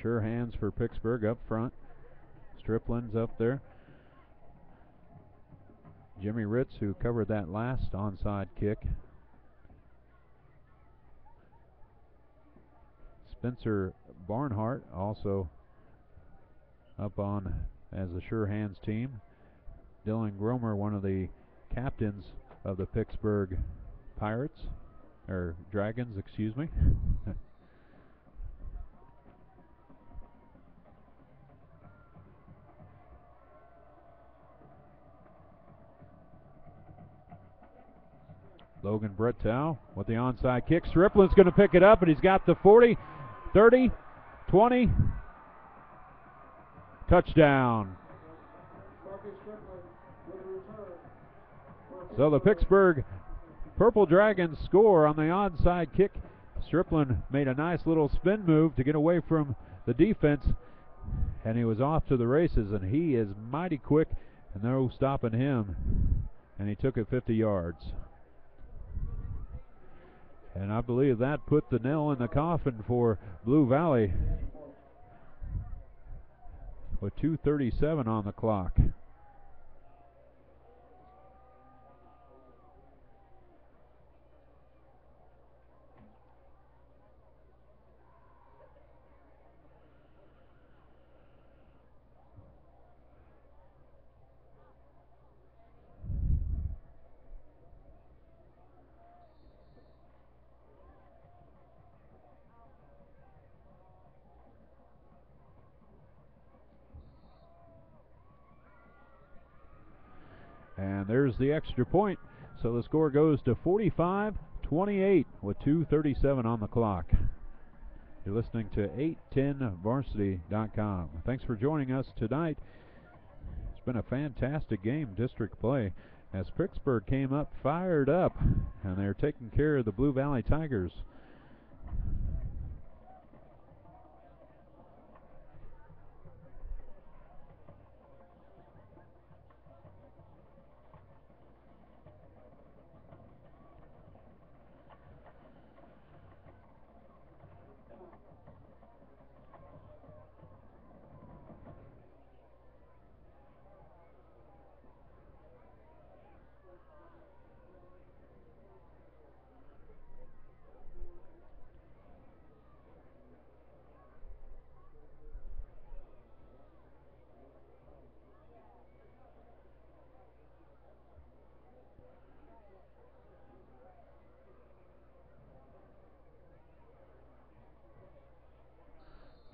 Sure hands for Pittsburg up front. Striplin's up there. Jimmy Ritz, who covered that last onside kick. Spencer Barnhart also up on as the sure hands team. Dylan Gromer, one of the captains of the Pittsburg Pirates, or Dragons, excuse me. Logan Brettow with the onside kick. Striplin's going to pick it up, and he's got the 40, 30, 20. Touchdown. So the Pittsburg Purple Dragons score on the onside kick. Striplin made a nice little spin move to get away from the defense, and he was off to the races, and he is mighty quick, and no stopping him, and he took it 50 yards. And I believe that put the nail in the coffin for Blue Valley with 2:37 on the clock. And there's the extra point. So the score goes to 45-28 with 2:37 on the clock. You're listening to 810varsity.com. Thanks for joining us tonight. It's been a fantastic game, district play, as Pittsburg came up fired up, and they're taking care of the Blue Valley Tigers.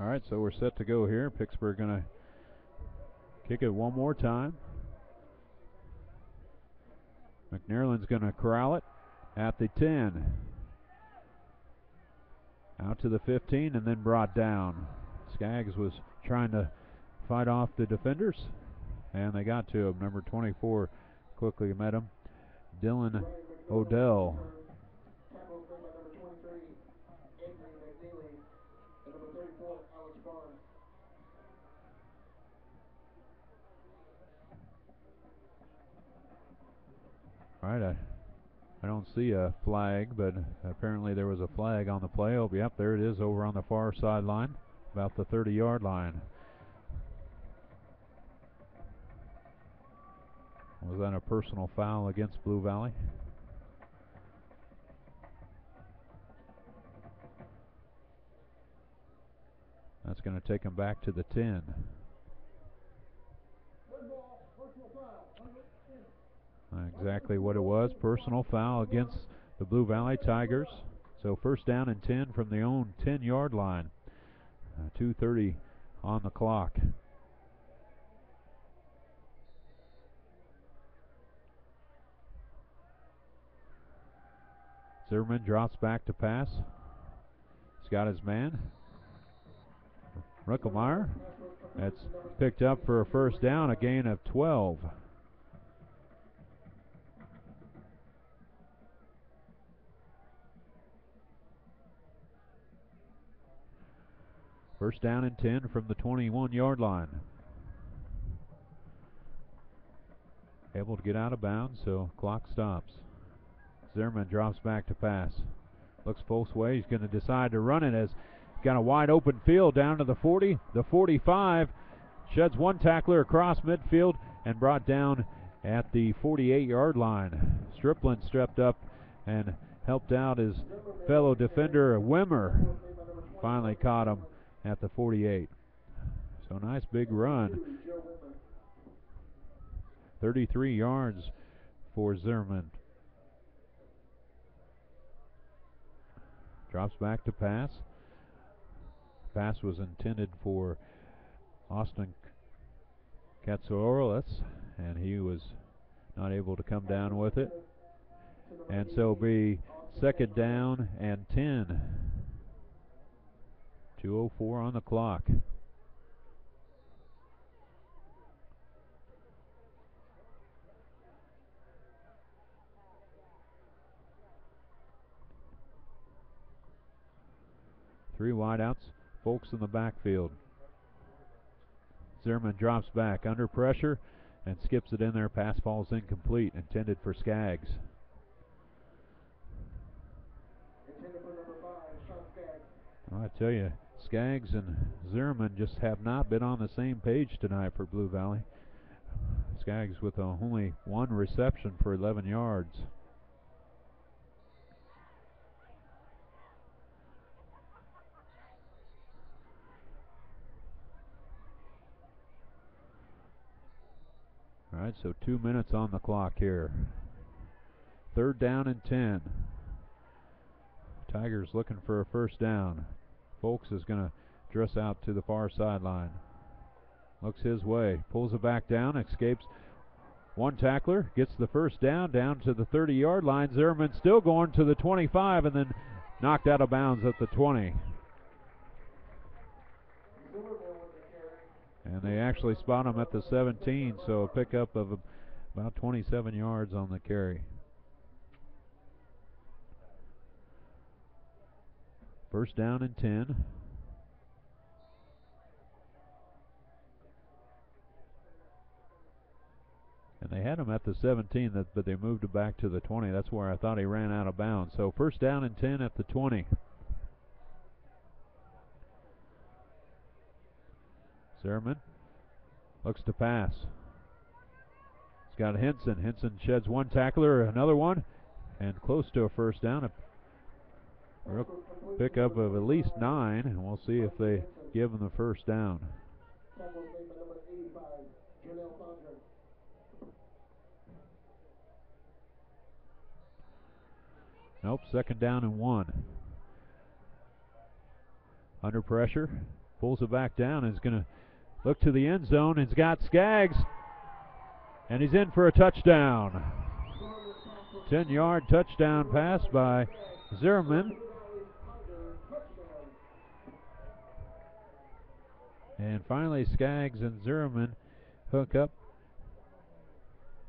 All right, so we're set to go here. Pittsburg going to kick it one more time. McNerlin's going to corral it at the 10. Out to the 15 and then brought down. Skaggs was trying to fight off the defenders, and they got to him. Number 24 quickly met him. Dylan Odell. All right, I don't see a flag, but apparently there was a flag on the play. Oh, yep, there it is over on the far sideline, about the 30-yard line. Was that a personal foul against Blue Valley? That's going to take him back to the 10. Exactly what it was, personal foul against the Blue Valley Tigers. So first down and 10 from their own 10-yard line. 2:30 on the clock. Zimmerman drops back to pass. He's got his man. Ruckelmeyer. That's picked up for a first down, a gain of 12. First down and 10 from the 21-yard line. Able to get out of bounds, so clock stops. Zimmerman drops back to pass. Looks both ways. He's going to decide to run it as got a wide open field down to the 40, the 45. Sheds one tackler across midfield and brought down at the 48-yard line. Stripling stepped up and helped out his fellow defender, Wimmer. Finally caught him at the 48. So nice big run. 33 yards for Zimmerman. Drops back to pass. Pass was intended for Austin Katsourolis, and he was not able to come down with it. And so be second down and 10. 2:04 on the clock. Three wideouts, Folks in the backfield. Zimmerman drops back under pressure and skips it in there. Pass falls incomplete, intended for Skaggs. Well, I tell you, Skaggs and Zimmerman just have not been on the same page tonight for Blue Valley. Skaggs with only one reception for 11 yards. All right, so 2 minutes on the clock here. Third down and 10. Tigers looking for a first down. Folks is going to dress out to the far sideline. Looks his way, pulls it back down, escapes one tackler, gets the first down to the 30-yard line. Zimmerman still going to the 25 and then knocked out of bounds at the 20. And they actually spot him at the 17, so a pickup of about 27 yards on the carry. First down and 10. And they had him at the 17, but they moved it back to the 20. That's where I thought he ran out of bounds. So first down and 10 at the 20. Zimmerman looks to pass. He's got Henson. Henson sheds one tackler, another one, and close to a first down. A pickup of at least 9, and we'll see if they give him the first down. Nope, second down and 1. Under pressure. Pulls it back down and is going to look to the end zone. It's got Skaggs, and he's in for a touchdown. 10-yard touchdown pass by Zimmerman. And finally, Skaggs and Zimmerman hook up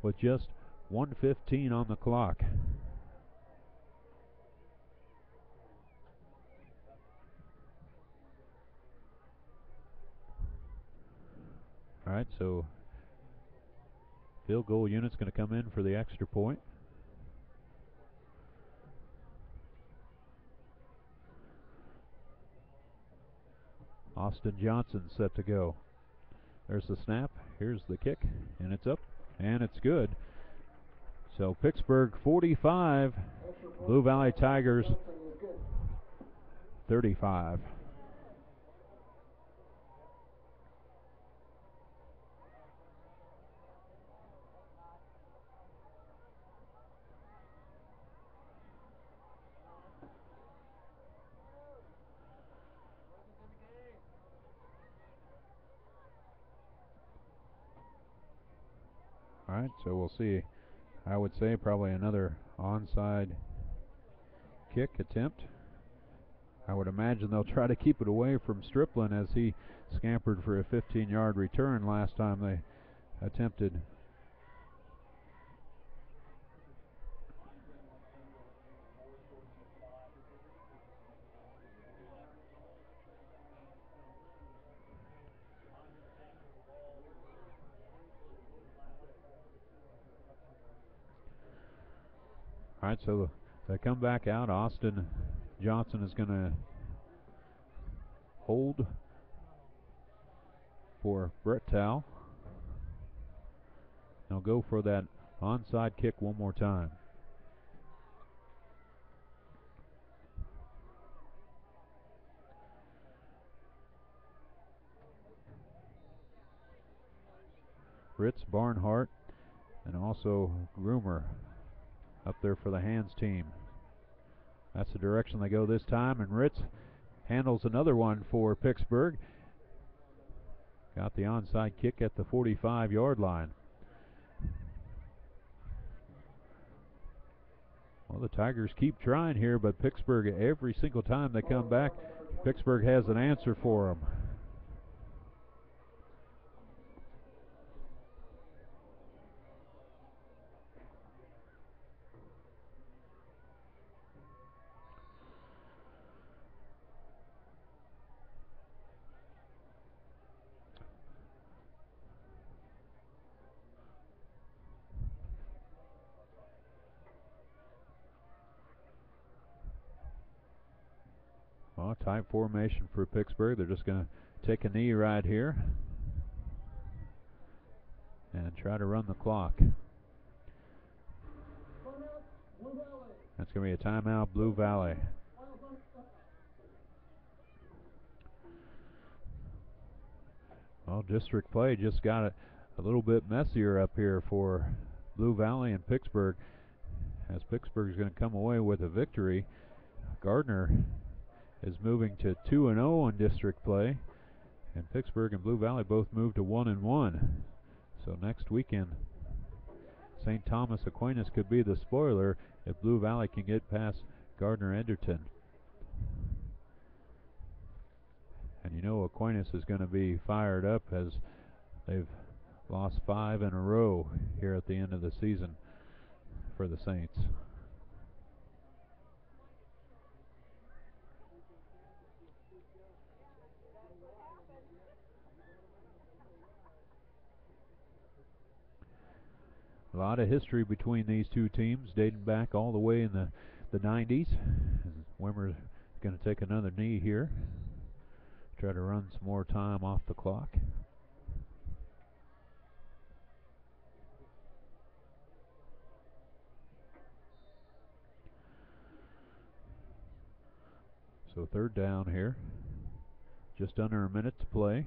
with just 1:15 on the clock. All right, so field goal unit's going to come in for the extra point. Austin Johnson set to go. There's the snap. Here's the kick, and it's up, and it's good. So Pittsburg 45, Blue Valley Tigers 35. All right, so we'll see. I would say probably another onside kick attempt. I would imagine they'll try to keep it away from Striplin as he scampered for a 15-yard return last time they attempted. All right, so they come back out. Austin Johnson is going to hold for Brett Towle. They'll go for that onside kick one more time. Ritz, Barnhart, and also Groomer up there for the hands team. That's the direction they go this time, and Ritz handles another one for Pittsburg. Got the onside kick at the 45-yard line. Well, the Tigers keep trying here, but Pittsburg, every single time they come back, Pittsburg has an answer for them. Well, tight formation for Pittsburg. They're just going to take a knee right here and try to run the clock. That's going to be a timeout, Blue Valley. Well, district play just got a little bit messier up here for Blue Valley and Pittsburg, as Pittsburgh is going to come away with a victory. Gardner is moving to 2-0 in district play, and Pittsburgh and Blue Valley both moved to 1-1. So next weekend, St. Thomas Aquinas could be the spoiler if Blue Valley can get past Gardner Edgerton. And you know Aquinas is going to be fired up as they've lost 5 in a row here at the end of the season for the Saints. A lot of history between these two teams, dating back all the way in the 90s. Wimmer's going to take another knee here. Try to run some more time off the clock. So third down here. Just under a minute to play.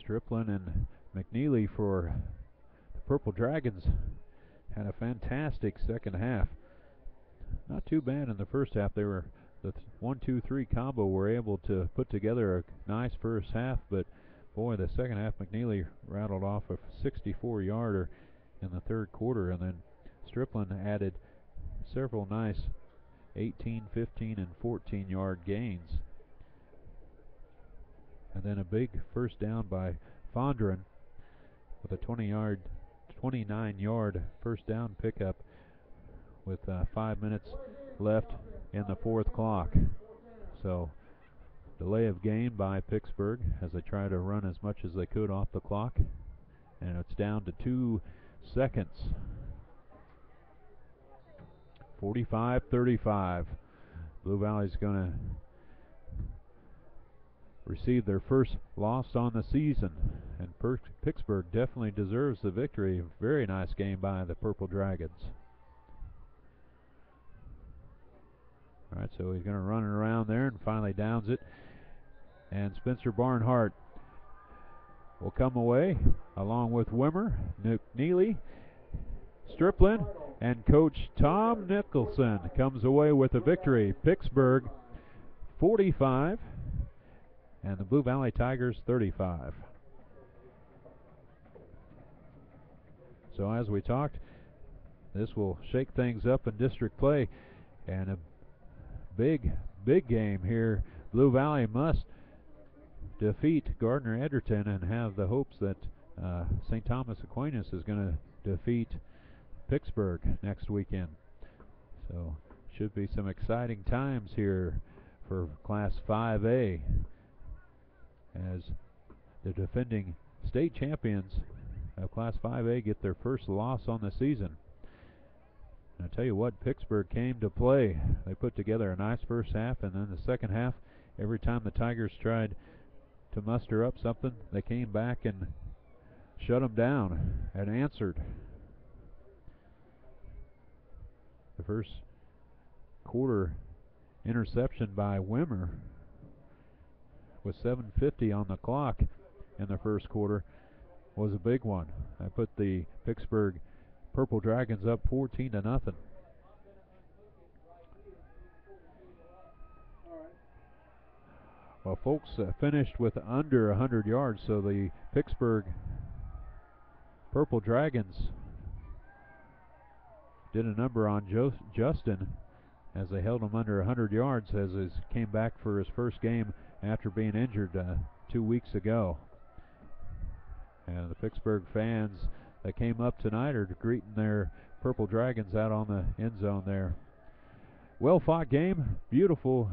Striplin and McNeely for the Purple Dragons had a fantastic second half. Not too bad in the first half. They were the 1-2-3 combo were able to put together a nice first half, but boy, the second half McNeely rattled off a 64-yarder in the third quarter, and then Striplin added several nice 18, 15, and 14-yard gains. And then a big first down by Fondren with a 29-yard first down pickup with 5 minutes left in the fourth clock. So delay of game by Pittsburg as they try to run as much as they could off the clock. And it's down to 2 seconds. 45-35. Blue Valley's going to receive their first loss on the season. And Pittsburg definitely deserves the victory. Very nice game by the Purple Dragons. All right, so he's going to run it around there and finally downs it. And Spencer Barnhart will come away along with Wimmer, Neely, Striplin, and Coach Tom Nicholson comes away with a victory. Pittsburg 45 and the Blue Valley Tigers 35. So as we talked, this will shake things up in district play, and a big game here. Blue Valley must defeat Gardner Edgerton and have the hopes that St. Thomas Aquinas is going to defeat Pittsburg next weekend. So should be some exciting times here for Class 5A as the defending state champions of Class 5A get their first loss on the season. And I tell you what, Pittsburg came to play. They put together a nice first half, and then the second half, every time the Tigers tried to muster up something, they came back and shut them down and answered. The first quarter interception by Wimmer with 7:50 on the clock in the first quarter was a big one. I put the Pittsburg Purple Dragons up 14-0. Well, folks finished with under 100 yards, so the Pittsburg Purple Dragons did a number on Justin as they held him under 100 yards as he came back for his first game after being injured 2 weeks ago. And the Pittsburg fans that came up tonight are greeting their Purple Dragons out on the end zone there. Well fought game, beautiful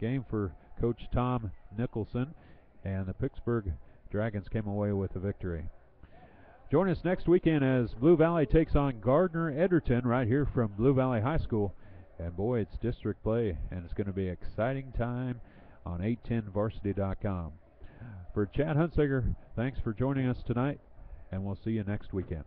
game for Coach Tom Nicholson, and the Pittsburg Dragons came away with a victory. Join us next weekend as Blue Valley takes on Gardner Edgerton right here from Blue Valley High School. And boy, it's district play, and it's going to be an exciting time on 810varsity.com. For Chad Hunsaker, thanks for joining us tonight, and we'll see you next weekend.